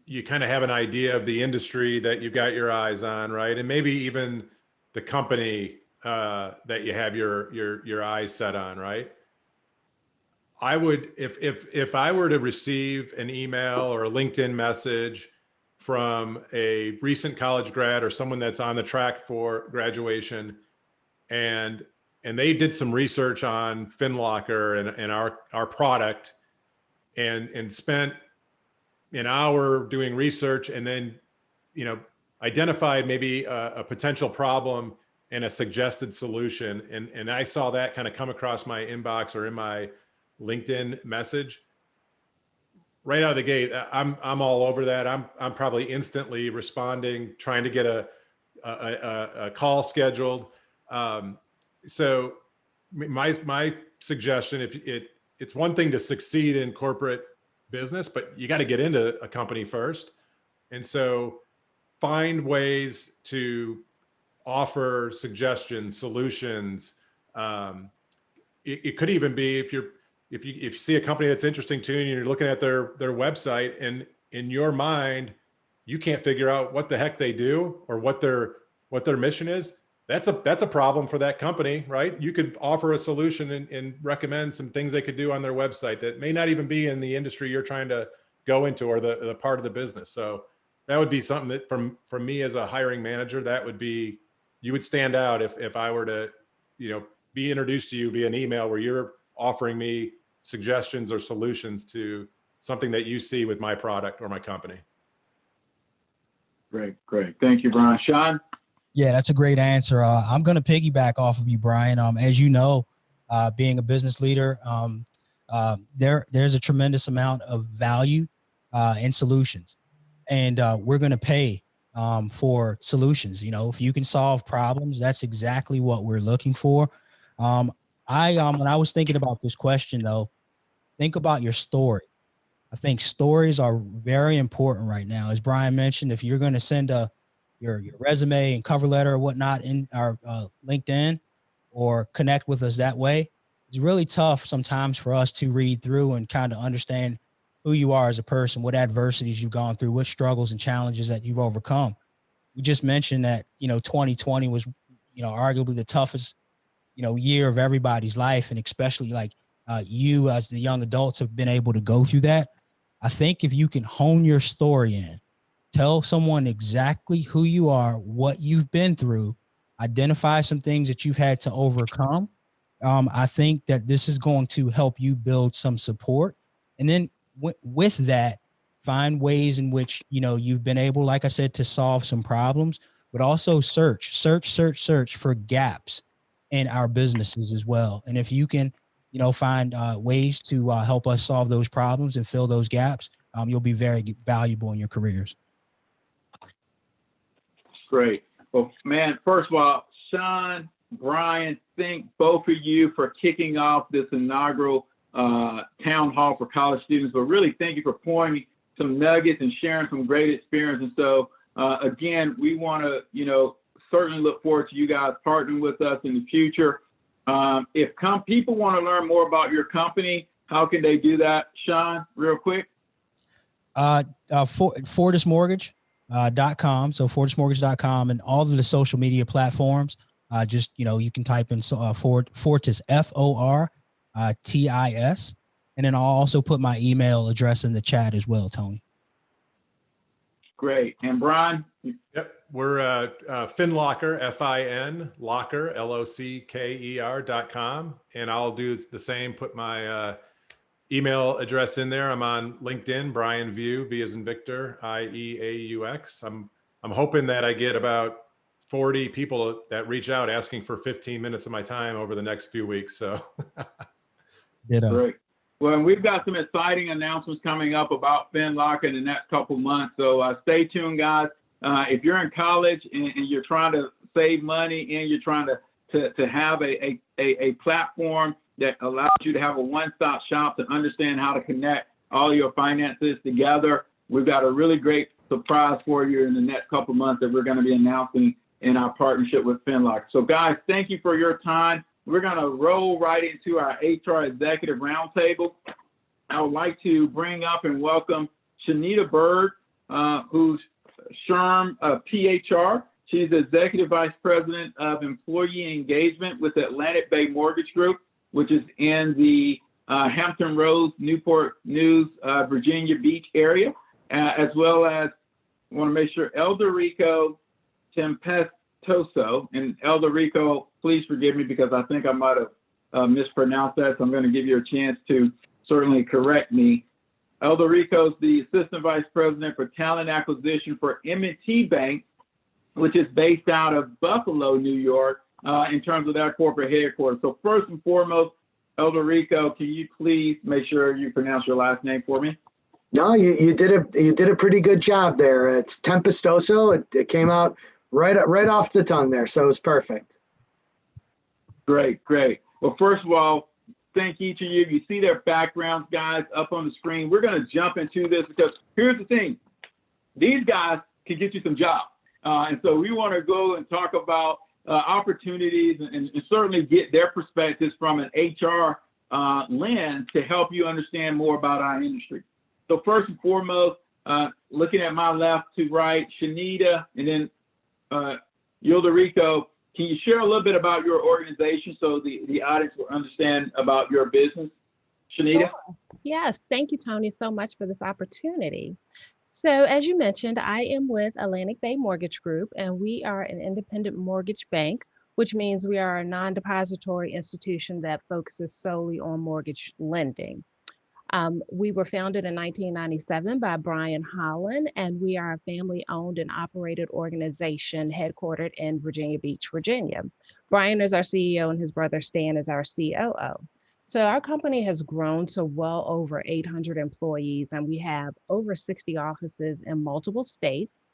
[SPEAKER 5] you kind of have an idea of the industry that you've got your eyes on, right? And maybe even the company that you have your eyes set on, right? I would, if I were to receive an email or a LinkedIn message from a recent college grad or someone that's on the track for graduation, and and they did some research on FinLocker and our product, and spent an hour doing research, and then, you know, identified maybe a potential problem and a suggested solution. And I saw that kind of come across my inbox or in my LinkedIn message. Right out of the gate, I'm all over that. I'm probably instantly responding, trying to get a call scheduled. So my suggestion, it's one thing to succeed in corporate business, but you got to get into a company first. And so find ways to offer suggestions, solutions. It could even be if you see a company that's interesting to you and you're looking at their website, and in your mind, you can't figure out what the heck they do or what their mission is. That's a problem for that company, right? You could offer a solution and recommend some things they could do on their website that may not even be in the industry you're trying to go into or the part of the business. So that would be something that from me as a hiring manager, that would be, you would stand out if I were to, you know, be introduced to you via an email where you're offering me suggestions or solutions to something that you see with my product or my company.
[SPEAKER 4] Great. Thank you, Brian. Sean?
[SPEAKER 2] Yeah, that's a great answer. I'm going to piggyback off of you, Brian. As you know, being a business leader, there's a tremendous amount of value in solutions, and we're going to pay for solutions. You know, if you can solve problems, that's exactly what we're looking for. When I was thinking about this question, though, think about your story. I think stories are very important right now. As Brian mentioned, if you're going to send your resume and cover letter or whatnot in our LinkedIn or connect with us that way, it's really tough sometimes for us to read through and kind of understand who you are as a person, what adversities you've gone through, what struggles and challenges that you've overcome. You just mentioned that, you know, 2020 was, you know, arguably the toughest, you know, year of everybody's life. And especially like you as the young adults have been able to go through that. I think if you can hone your story in, tell someone exactly who you are, what you've been through, identify some things that you've had to overcome. I think that this is going to help you build some support. And then with that, find ways in which, you know, you've been able, like I said, to solve some problems, but also search for gaps in our businesses as well. And if you can, you know, find ways to help us solve those problems and fill those gaps, you'll be very valuable in your careers.
[SPEAKER 4] Great. Well, man, first of all, Sean, Brian, thank both of you for kicking off this inaugural town hall for college students, but really thank you for pouring some nuggets and sharing some great experience. And so, again, we want to, you know, certainly look forward to you guys partnering with us in the future. If people want to learn more about your company, how can they do that, Sean, real quick?
[SPEAKER 2] Fortis Mortgage.com. So fortismortgage.com and all of the social media platforms. Just, you know, you can type in Fortis, FORTIS. And then I'll also put my email address in the chat as well, Tony.
[SPEAKER 4] Great. And Brian?
[SPEAKER 5] Yep. We're FinLocker, FIN, Locker, LOCKER.com. And I'll do the same, put my email address in there. I'm on LinkedIn, Brian View, V as in Victor, IEAUX. I'm hoping that I get about 40 people that reach out asking for 15 minutes of my time over the next few weeks. So
[SPEAKER 4] Great. Well, and we've got some exciting announcements coming up about FinLocker in the next couple months. So stay tuned, guys. If you're in college and you're trying to save money and you're trying to have a platform that allows you to have a one-stop shop to understand how to connect all your finances together, we've got a really great surprise for you in the next couple months that we're going to be announcing in our partnership with FinLocker. So guys, thank you for your time. We're going to roll right into our HR Executive Roundtable. I would like to bring up and welcome Shanita Bird, who's SHRM PHR. She's the Executive Vice President of Employee Engagement with Atlantic Bay Mortgage Group, which is in the Hampton Roads, Newport News, Virginia Beach area, as well as, I want to make sure, Eldorico Tempestoso. And Eldorico, please forgive me because I think I might have mispronounced that. So I'm going to give you a chance to certainly correct me. Eldorico's the Assistant Vice President for Talent Acquisition for M&T Bank, which is based out of Buffalo, New York, in terms of their corporate headquarters. So first and foremost, Eldorico, can you please make sure you pronounce your last name for me?
[SPEAKER 6] No, you did a pretty good job there. It's Tempestoso. It came out right off the tongue there, so it was perfect.
[SPEAKER 4] Great. Well, first of all, thank each of you. You see their backgrounds, guys, up on the screen. We're going to jump into this because here's the thing. These guys can get you some jobs. And so we want to go and talk about opportunities and certainly get their perspectives from an HR lens to help you understand more about our industry. So first and foremost, looking at my left to right, Shanita, and then Eldorico, can you share a little bit about your organization so the audience will understand about your business? Shanita?
[SPEAKER 7] Sure. Yes, thank you, Tony, so much for this opportunity. So as you mentioned, I am with Atlantic Bay Mortgage Group, and we are an independent mortgage bank, which means we are a non-depository institution that focuses solely on mortgage lending. We were founded in 1997 by Brian Holland, and we are a family-owned and operated organization headquartered in Virginia Beach, Virginia. Brian is our CEO, and his brother Stan is our COO. So our company has grown to well over 800 employees, and we have over 60 offices in multiple states.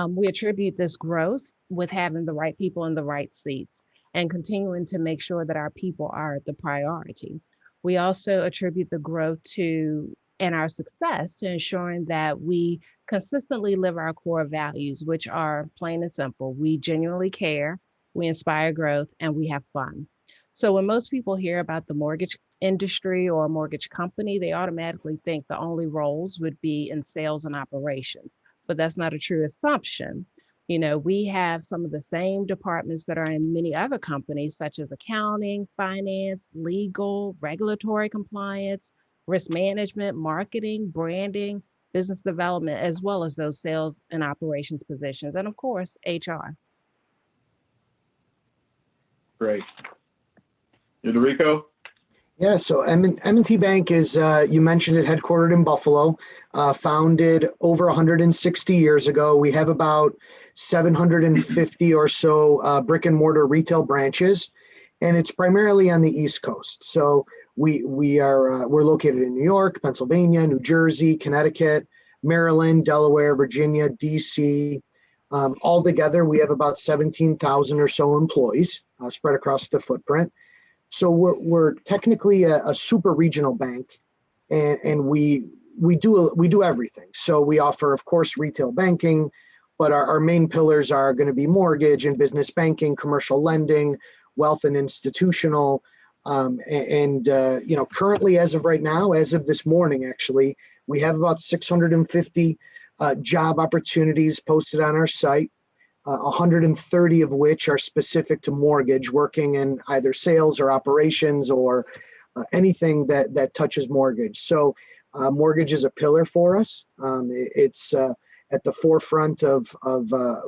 [SPEAKER 7] We attribute this growth with having the right people in the right seats and continuing to make sure that our people are the priority. We also attribute the growth to and our success to ensuring that we consistently live our core values, which are plain and simple. We genuinely care, we inspire growth, and we have fun. So when most people hear about the mortgage industry or a mortgage company, they automatically think the only roles would be in sales and operations, but that's not a true assumption. You know, we have some of the same departments that are in many other companies, such as accounting, finance, legal, regulatory compliance, risk management, marketing, branding, business development, as well as those sales and operations positions, and of course, HR.
[SPEAKER 4] Great. Eldorico?
[SPEAKER 6] Yeah, so M&T Bank is, you mentioned it, headquartered in Buffalo, founded over 160 years ago. We have about 750 or so brick and mortar retail branches, and it's primarily on the East Coast. So we're located in New York, Pennsylvania, New Jersey, Connecticut, Maryland, Delaware, Virginia, DC. Altogether, we have about 17,000 or so employees spread across the footprint. So we're technically a super regional bank, and we do everything. So we offer, of course, retail banking, but our main pillars are going to be mortgage and business banking, commercial lending, wealth and institutional. Currently, as of right now, as of this morning, actually, we have about 650 job opportunities posted on our site. 130 of which are specific to mortgage, working in either sales or operations or anything that touches mortgage. So mortgage is a pillar for us. It's at the forefront of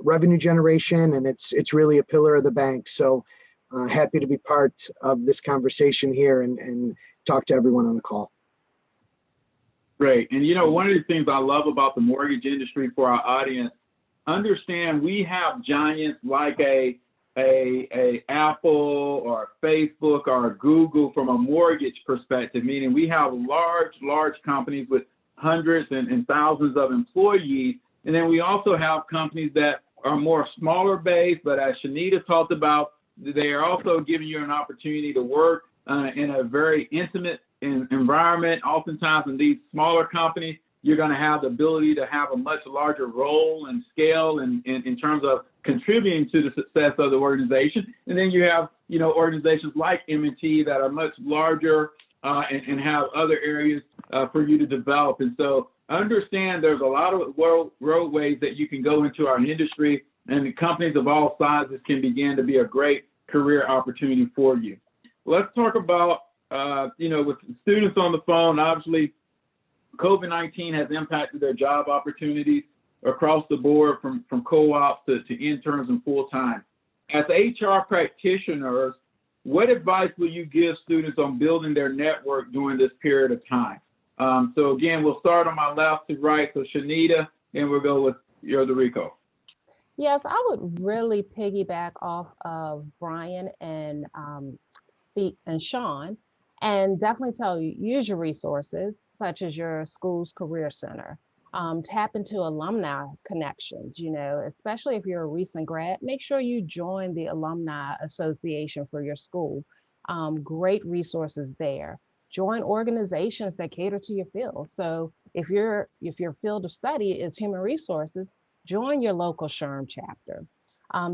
[SPEAKER 6] revenue generation, and it's really a pillar of the bank. So happy to be part of this conversation here and talk to everyone on the call.
[SPEAKER 4] Great. And one of the things I love about the mortgage industry for our audience, understand we have giants like a Apple or a Facebook or a Google from a mortgage perspective, meaning we have large companies with hundreds and thousands of employees. And then we also have companies that are more smaller based, but as Shanita talked about, they are also giving you an opportunity to work in a very intimate environment. Oftentimes in these smaller companies, you're going to have the ability to have a much larger role and scale in terms of contributing to the success of the organization. And then you have, organizations like M&T that are much larger and have other areas for you to develop. And so understand there's a lot of roadways that you can go into our industry, and the companies of all sizes can begin to be a great career opportunity for you. Let's talk about, with students on the phone, obviously, COVID-19 has impacted their job opportunities across the board from co-ops to interns and full-time. as HR practitioners, what advice will you give students on building their network during this period of time? So again, we'll start on my left to right. So Shanita, and we'll go with Yodorico.
[SPEAKER 7] Yes, I would really piggyback off of Brian and Steve and Sean, and definitely tell you, use your resources such as your school's career center. Tap into alumni connections, you know, especially if you're a recent grad, make sure you join the alumni association for your school. Great resources there. Join organizations that cater to your field. So if your field of study is human resources, join your local SHRM chapter.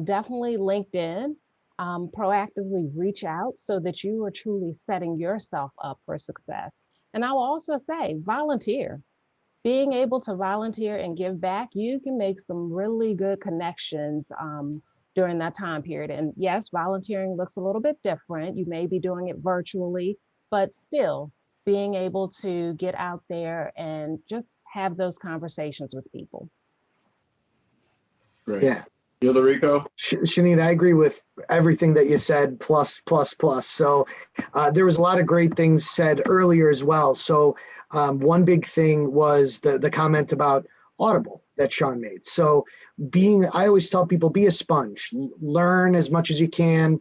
[SPEAKER 7] Definitely LinkedIn, proactively reach out so that you are truly setting yourself up for success. And I will also say volunteer. Being able to volunteer and give back, you can make some really good connections during that time period. And yes, volunteering looks a little bit different. You may be doing it virtually, but still being able to get out there and just have those conversations with people.
[SPEAKER 4] Great.
[SPEAKER 6] Yeah.
[SPEAKER 4] Yodorico?
[SPEAKER 6] Shanita, I agree with everything that you said, plus. So there was a lot of great things said earlier as well. So one big thing was the comment about Audible that Sean made. So I always tell people, be a sponge, learn as much as you can,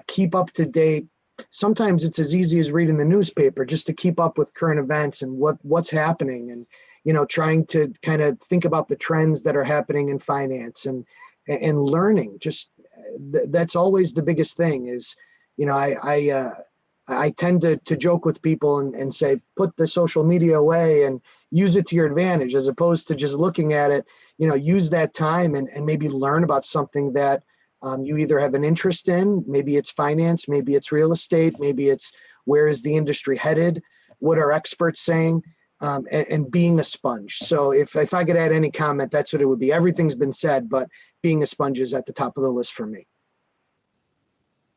[SPEAKER 6] keep up to date. Sometimes it's as easy as reading the newspaper just to keep up with current events and what's happening, and, you know, trying to kind of think about the trends that are happening in finance and learning. Just that's always the biggest thing is, you know, I tend to joke with people and say, put the social media away and use it to your advantage, as opposed to just looking at it. You know, use that time and maybe learn about something that you either have an interest in. Maybe it's finance, maybe it's real estate, maybe it's where is the industry headed, what are experts saying, and being a sponge. So if I could add any comment, that's what it would be. Everything's been said, but being a sponge is at the top of the list for me.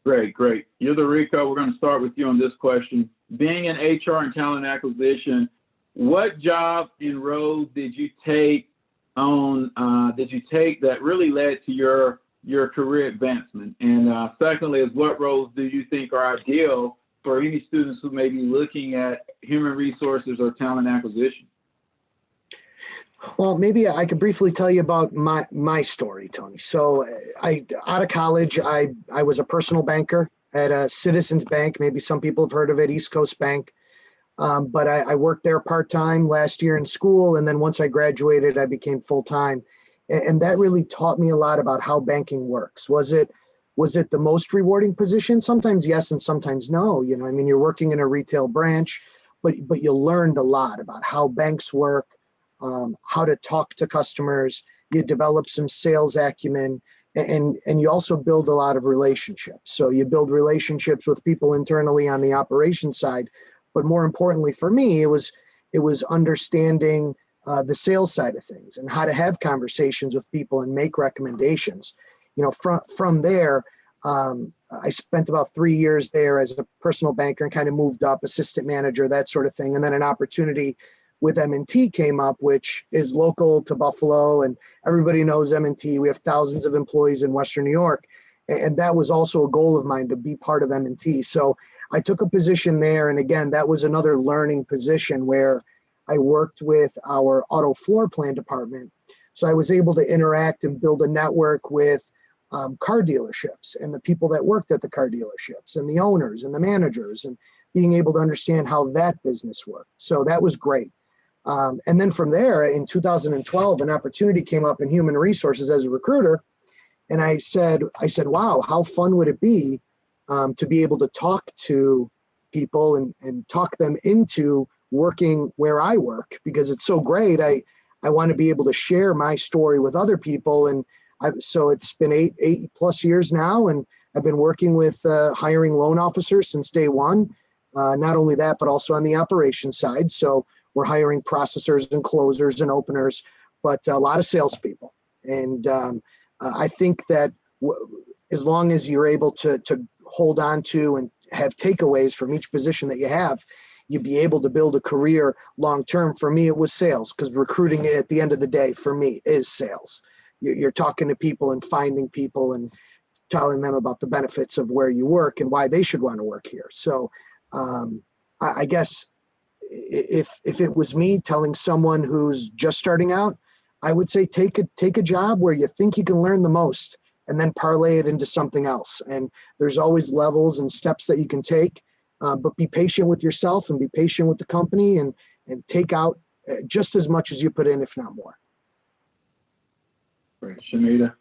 [SPEAKER 4] Great. Yodorico, we're going to start with you on this question. Being in HR and talent acquisition, what jobs and roles did you take that really led to your career advancement? And secondly, is what roles do you think are ideal for any students who may be looking at human resources or talent acquisition?
[SPEAKER 6] Well, maybe I could briefly tell you about my story, Tony. So out of college, I was a personal banker at a Citizens Bank. Maybe some people have heard of it, East Coast Bank. But I worked there part-time last year in school. And then once I graduated, I became full-time. And that really taught me a lot about how banking works. Was it the most rewarding position? Sometimes yes, and sometimes no. You know, I mean, you're working in a retail branch, but you learned a lot about how banks work, how to talk to customers. You develop some sales acumen, and you also build a lot of relationships. So you build relationships with people internally on the operations side, but more importantly for me, it was understanding the sales side of things and how to have conversations with people and make recommendations. You know, from there, I spent about 3 years there as a personal banker and kind of moved up, assistant manager, that sort of thing. And then an opportunity with M&T came up, which is local to Buffalo, and everybody knows M&T. We have thousands of employees in Western New York, and that was also a goal of mine to be part of M&T. So I took a position there, and again, that was another learning position where I worked with our auto floor plan department. So I was able to interact and build a network with car dealerships and the people that worked at the car dealerships and the owners and the managers, and being able to understand how that business worked. So that was great. And then from there, in 2012, an opportunity came up in human resources as a recruiter. And I said, wow, how fun would it be to be able to talk to people and talk them into working where I work, because it's so great. I want to be able to share my story with other people. And so it's been eight plus years now, and I've been working with hiring loan officers since day one. Not only that, but also on the operations side. So we're hiring processors and closers and openers, but a lot of salespeople. And I think that as long as you're able to hold on to and have takeaways from each position that you have, you'd be able to build a career long-term. For me, it was sales, because recruiting at the end of the day for me is sales. You're talking to people and finding people and telling them about the benefits of where you work and why they should want to work here. So I guess if it was me telling someone who's just starting out, I would say take a job where you think you can learn the most, and then parlay it into something else. And there's always levels and steps that you can take, but be patient with yourself and be patient with the company, and take out just as much as you put in, if not more.
[SPEAKER 4] Great. Shanita?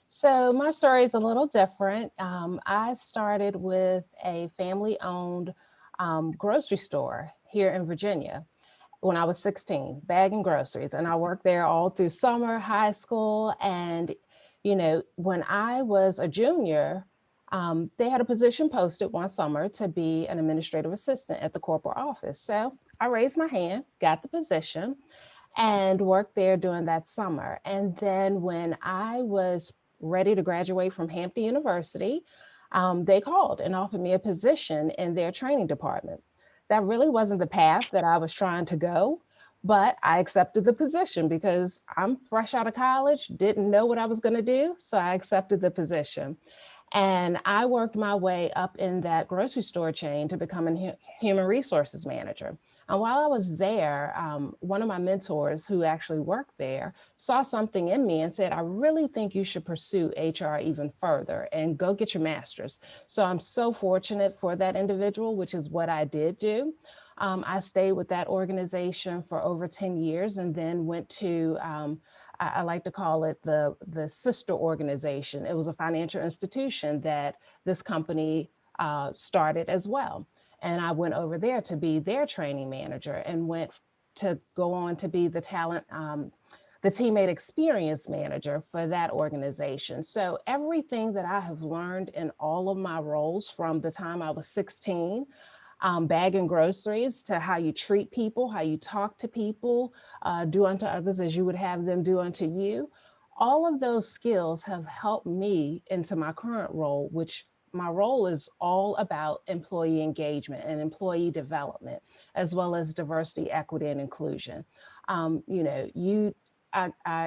[SPEAKER 7] So my story is a little different. I started with a family-owned grocery store here in Virginia when I was 16, bagging groceries. And I worked there all through summer, high school. And, you know, when I was a junior, they had a position posted one summer to be an administrative assistant at the corporate office. So I raised my hand, got the position, and worked there during that summer. And then when I was ready to graduate from Hampton University, they called and offered me a position in their training department. That really wasn't the path that I was trying to go, but I accepted the position because I'm fresh out of college, didn't know what I was going to do. So I accepted the position. And I worked my way up in that grocery store chain to become a human resources manager. And while I was there, one of my mentors who actually worked there saw something in me and said, I really think you should pursue HR even further and go get your master's. So I'm so fortunate for that individual, which is what I did do. I stayed with that organization for over 10 years and then went to, I like to call it the sister organization. It was a financial institution that this company started as well. And I went over there to be their training manager and went to go on to be the teammate experience manager for that organization. So everything that I have learned in all of my roles from the time I was 16, bagging groceries, to how you treat people, how you talk to people, do unto others as you would have them do unto you. All of those skills have helped me into my current role, which my role is all about employee engagement and employee development, as well as diversity, equity, and inclusion. I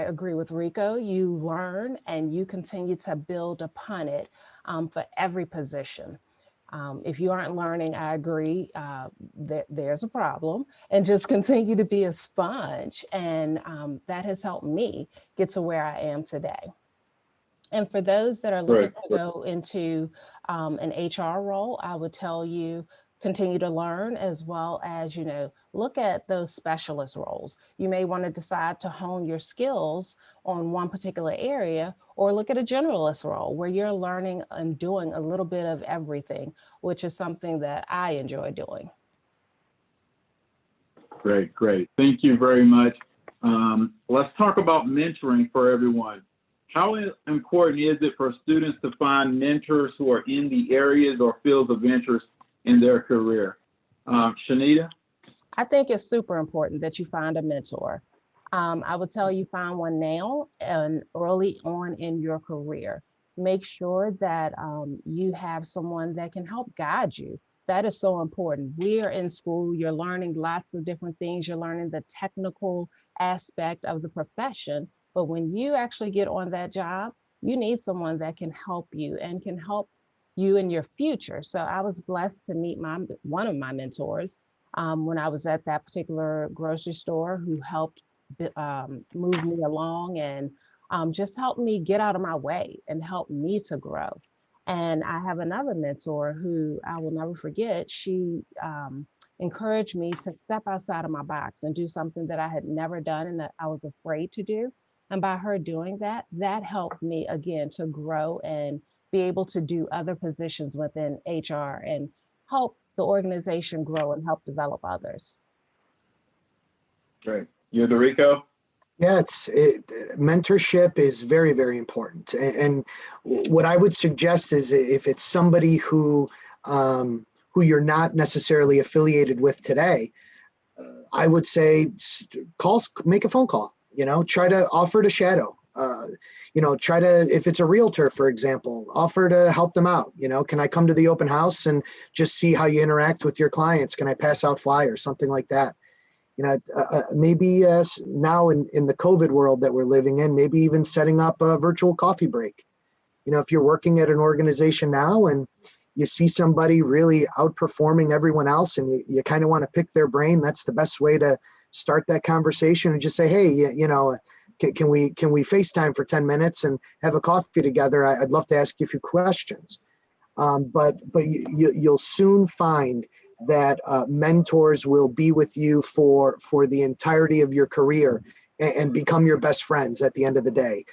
[SPEAKER 7] agree with Rico. You learn and you continue to build upon it for every position. If you aren't learning, I agree that there's a problem, and just continue to be a sponge. And that has helped me get to where I am today. And for those that are looking to go into an HR role, I would tell you, continue to learn, as well as, look at those specialist roles. You may want to decide to hone your skills on one particular area, or look at a generalist role where you're learning and doing a little bit of everything, which is something that I enjoy doing.
[SPEAKER 4] Great, great. Thank you very much. Let's talk about mentoring for everyone. How important is it for students to find mentors who are in the areas or fields of interest in their career? Shanita?
[SPEAKER 7] I think it's super important that you find a mentor. I would tell you find one now and early on in your career. Make sure that you have someone that can help guide you. That is so important. We are in school, you're learning lots of different things. You're learning the technical aspect of the profession. But when you actually get on that job, you need someone that can help you and can help you in your future. So I was blessed to meet one of my mentors when I was at that particular grocery store, who helped move me along and just helped me get out of my way and help me to grow. And I have another mentor who I will never forget. She encouraged me to step outside of my box and do something that I had never done and that I was afraid to do. And by her doing that, that helped me again to grow and be able to do other positions within HR and help the organization grow and help develop others.
[SPEAKER 4] Great. Rico?
[SPEAKER 6] Yeah, mentorship is very, very important. And what I would suggest is, if it's somebody who you're not necessarily affiliated with today, I would say make a phone call. Try to offer to shadow. Try to, if it's a realtor, for example, offer to help them out. Can I come to the open house and just see how you interact with your clients? Can I pass out flyers, something like that? Maybe now in the COVID world that we're living in, maybe even setting up a virtual coffee break. if you're working at an organization now and you see somebody really outperforming everyone else and you kind of want to pick their brain, that's the best way to start that conversation and just say, hey, can we FaceTime for 10 minutes and have a coffee together? I'd love to ask you a few questions. But you'll soon find that mentors will be with you for the entirety of your career and become your best friends at the end of the day.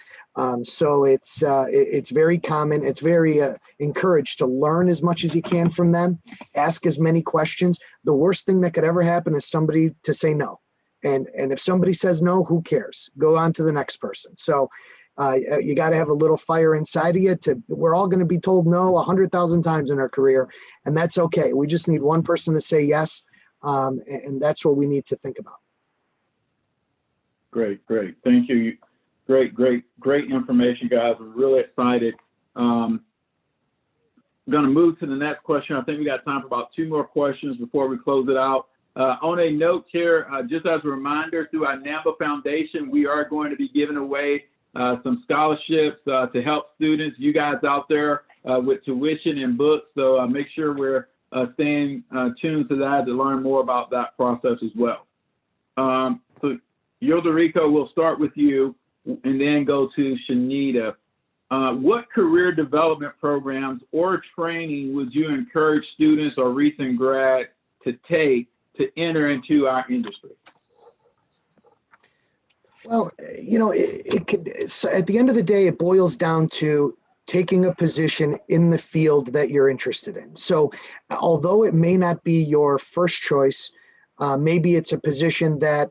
[SPEAKER 6] So it's very common. It's very encouraged to learn as much as you can from them, ask as many questions. The worst thing that could ever happen is somebody to say no. And if somebody says no, who cares? Go on to the next person. So you got to have a little fire inside of you. We're all going to be told no 100,000 times in our career, and that's okay. We just need one person to say yes, and that's what we need to think about.
[SPEAKER 4] Great. Thank you. Great information, guys. I'm really excited. I'm going to move to the next question. I think we got time for about 2 more questions before we close it out. On a note here, just as a reminder, through our NAMMBA Foundation, we are going to be giving away some scholarships to help students, you guys out there with tuition and books. So make sure we're staying tuned to that to learn more about that process as well. So Yilderico, we'll start with you and then go to Shanita. What career development programs or training would you encourage students or recent grads to take to enter into our industry?
[SPEAKER 6] Well, so at the end of the day, it boils down to taking a position in the field that you're interested in. So although it may not be your first choice, maybe it's a position that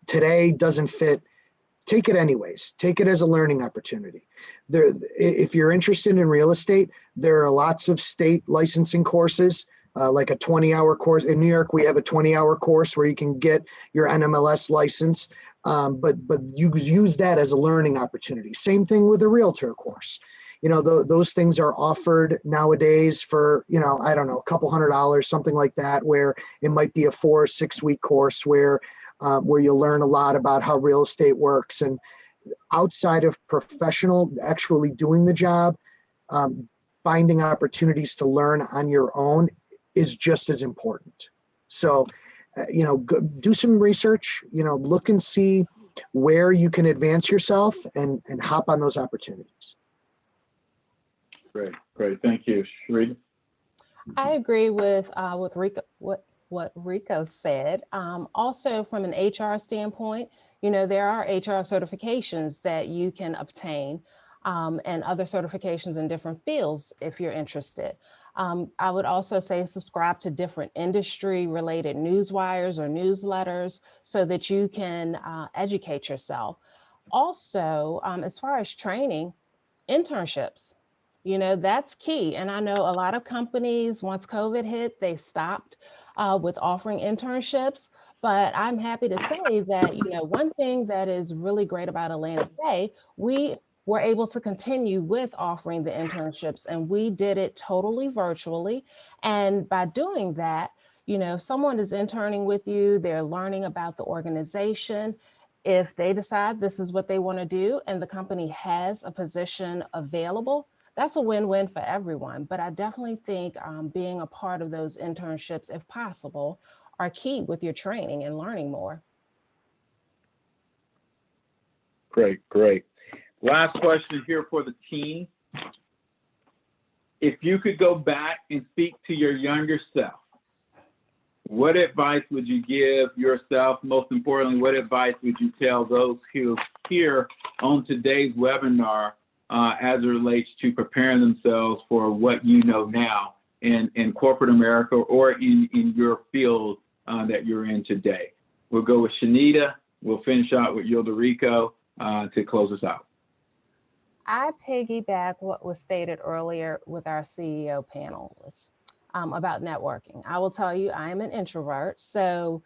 [SPEAKER 6] today doesn't fit, take it anyways. Take it as a learning opportunity. If you're interested in real estate, there are lots of state licensing courses, like a 20-hour course. In New York, we have a 20-hour course where you can get your NMLS license, but you use that as a learning opportunity. Same thing with a realtor course. Those things are offered nowadays for, I don't know, a couple $100, something like that, where it might be a 4 or 6 week course where you'll learn a lot about how real estate works. And outside of professional, actually doing the job, finding opportunities to learn on your own is just as important. So, do some research, look and see where you can advance yourself and hop on those opportunities.
[SPEAKER 4] Great. Thank you. Sharita?
[SPEAKER 7] I agree with Rico, what Rico said. Also, from an HR standpoint, there are HR certifications that you can obtain and other certifications in different fields if you're interested. I would also say subscribe to different industry related newswires or newsletters so that you can educate yourself. Also, as far as training, internships, that's key. And I know a lot of companies, once COVID hit, they stopped with offering internships. But I'm happy to say that, one thing that is really great about Atlantic Bay, we were able to continue with offering the internships, and we did it totally virtually. And by doing that, if someone is interning with you, they're learning about the organization. If they decide this is what they want to do and the company has a position available, that's a win-win for everyone. But I definitely think being a part of those internships, if possible, are key with your training and learning more.
[SPEAKER 4] Great. Last question here for the team. If you could go back and speak to your younger self, what advice would you give yourself? Most importantly, what advice would you tell those who here on today's webinar as it relates to preparing themselves for what you know now in corporate America or in your field that you're in today? We'll go with Shanita. We'll finish out with Yilderico to close us out.
[SPEAKER 7] I piggyback what was stated earlier with our CEO panelists about networking. I will tell you, I am an introvert. So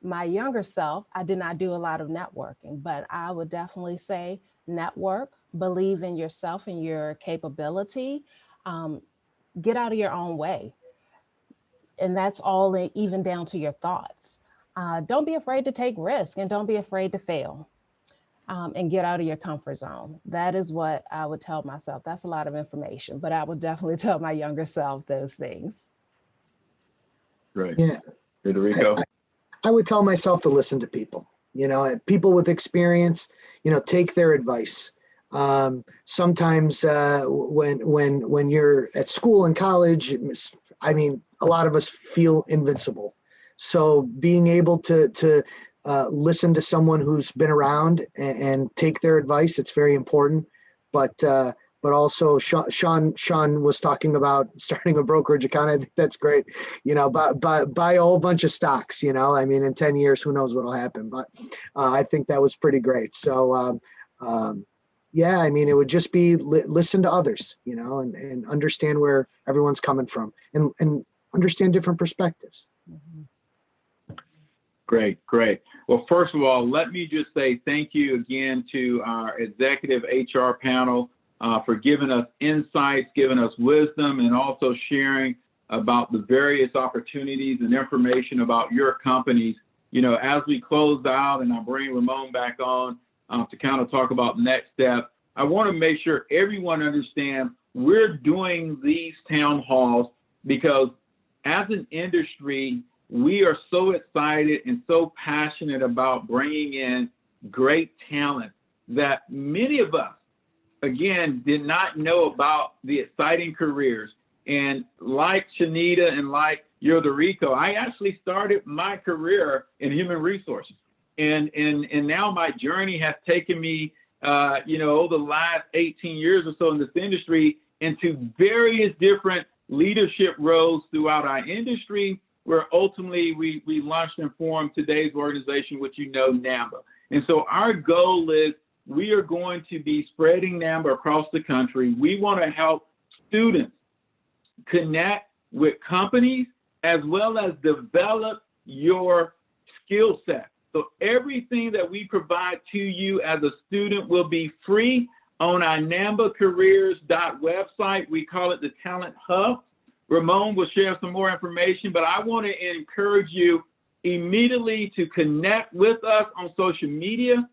[SPEAKER 7] my younger self, I did not do a lot of networking, but I would definitely say network, believe in yourself and your capability, get out of your own way. And that's all, even down to your thoughts. Don't be afraid to take risks and don't be afraid to fail. and get out of your comfort zone. That is what I would tell myself. That's a lot of information, but I would definitely tell my younger self those things.
[SPEAKER 4] Great.
[SPEAKER 6] Yeah.
[SPEAKER 4] Federico?
[SPEAKER 6] I would tell myself to listen to people, people with experience, take their advice. Sometimes when you're at school and college, a lot of us feel invincible. So being able to listen to someone who's been around and take their advice, it's very important. But also Sean was talking about starting a brokerage account. I think that's great. Buy a whole bunch of stocks, in 10 years, who knows what'll happen, but I think that was pretty great. So it would just be listen to others, and understand where everyone's coming from and understand different perspectives.
[SPEAKER 4] Great. Well, first of all, let me just say thank you again to our executive HR panel for giving us insights, giving us wisdom, and also sharing about the various opportunities and information about your companies. As we close out and I bring Ramon back on to kind of talk about next steps, I want to make sure everyone understands we're doing these town halls because as an industry, we are so excited and so passionate about bringing in great talent that many of us, again, did not know about the exciting careers. And like Shanita and like Yodorico, I actually started my career in human resources. And now my journey has taken me, over the last 18 years or so in this industry into various different leadership roles throughout our industry, where ultimately we launched and formed today's organization, which NAMMBA. And so our goal is we are going to be spreading NAMMBA across the country. We want to help students connect with companies as well as develop your skill set. So everything that we provide to you as a student will be free on our NAMMBAcareers.website. We call it the Talent Hub. Ramon will share some more information, but I want to encourage you immediately to connect with us on social media.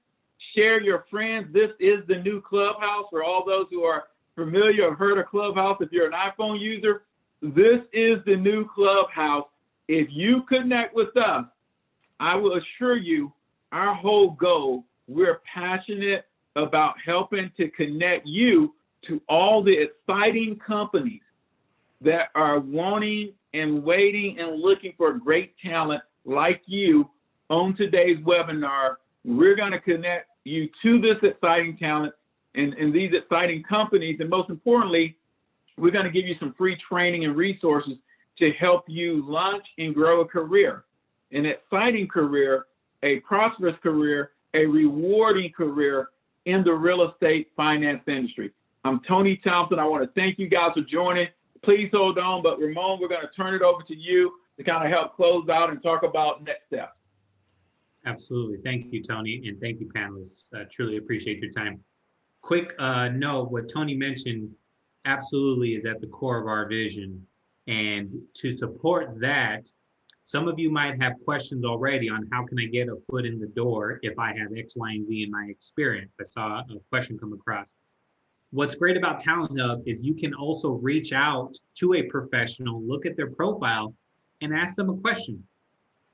[SPEAKER 4] Share your friends. This is the new Clubhouse for all those who are familiar or heard of Clubhouse. If you're an iPhone user, this is the new Clubhouse. If you connect with us, I will assure you our whole goal, we're passionate about helping to connect you to all the exciting companies that are wanting and waiting and looking for great talent like you. On today's webinar, we're going to connect you to this exciting talent and these exciting companies. And most importantly, we're going to give you some free training and resources to help you launch and grow a career, an exciting career, a prosperous career, a rewarding career in the real estate finance industry. I'm Tony Thompson. I want to thank you guys for joining. Please hold on, but Ramon, we're going to turn it over to you to kind of help close out and talk about next steps.
[SPEAKER 1] Absolutely. Thank you, Tony, and thank you, panelists. Truly appreciate your time. Quick note, what Tony mentioned absolutely is at the core of our vision. And to support that, some of you might have questions already on how can I get a foot in the door if I have X, Y, and Z in my experience. I saw a question come across. What's great about Talent Hub is you can also reach out to a professional, look at their profile, and ask them a question.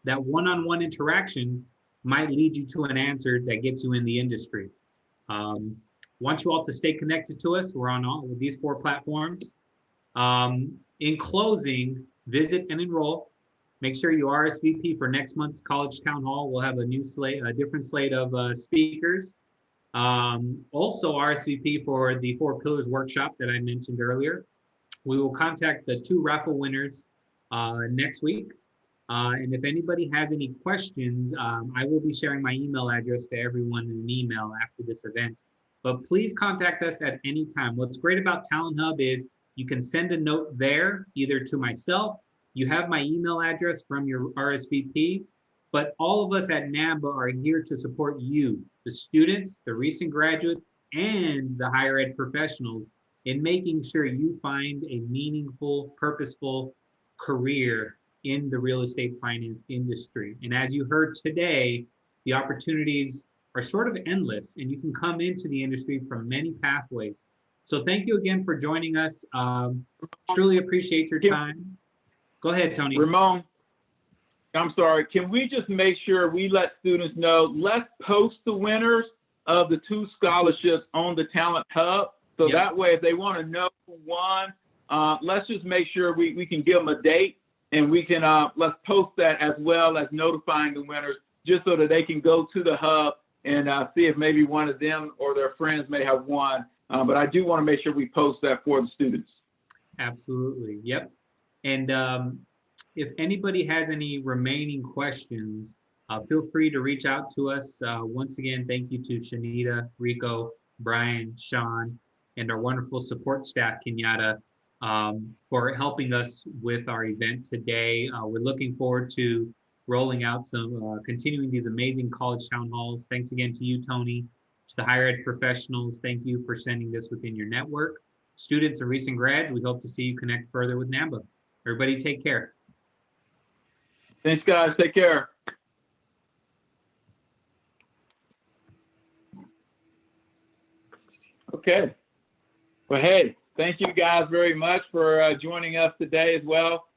[SPEAKER 1] That one-on-one interaction might lead you to an answer that gets you in the industry. Want you all to stay connected to us. We're on all of these 4 platforms. In closing, visit and enroll. Make sure you RSVP for next month's College Town Hall. We'll have a new slate, a different slate of speakers. Also RSVP for the 4 Pillars workshop that I mentioned earlier. We will contact the 2 raffle winners next week. And if anybody has any questions, I will be sharing my email address to everyone in an email after this event. But please contact us at any time. What's great about Talent Hub is you can send a note there, either to myself. You have my email address from your RSVP, but all of us at NAMMBA are here to support you, the students, the recent graduates, and the higher ed professionals in making sure you find a meaningful, purposeful career in the real estate finance industry. And as you heard today, the opportunities are sort of endless, and you can come into the industry from many pathways. So thank you again for joining us. Truly appreciate your time. Go ahead, Tony.
[SPEAKER 4] Ramon, I'm sorry. Can we just make sure we let students know, let's post the winners of the 2 scholarships on the Talent Hub. So
[SPEAKER 1] Yep.
[SPEAKER 4] that way, if they want to know who won, let's just make sure we can give them a date, and we can, let's post that as well as notifying the winners, just so that they can go to the hub and see if maybe one of them or their friends may have won. But I do want to make sure we post that for the students.
[SPEAKER 1] Absolutely. Yep. And if anybody has any remaining questions, feel free to reach out to us. Once again, thank you to Shanita, Rico, Brian, Sean, and our wonderful support staff, Kenyatta, for helping us with our event today. We're looking forward to rolling out continuing these amazing college town halls. Thanks again to you, Tony, to the higher ed professionals. Thank you for sending this within your network. Students and recent grads, we hope to see you connect further with NAMMBA. Everybody take care.
[SPEAKER 4] Thanks, guys. Take care. Okay. Well, hey, thank you guys very much for joining us today as well.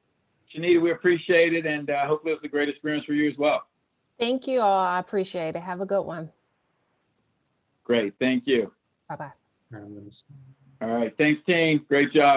[SPEAKER 4] Shanita, we appreciate it, and hopefully it's a great experience for you as well.
[SPEAKER 7] Thank you all. I appreciate it. Have a good one.
[SPEAKER 4] Great. Thank you.
[SPEAKER 7] Bye-bye.
[SPEAKER 1] I'm gonna stop.
[SPEAKER 4] All right. Thanks, team. Great job.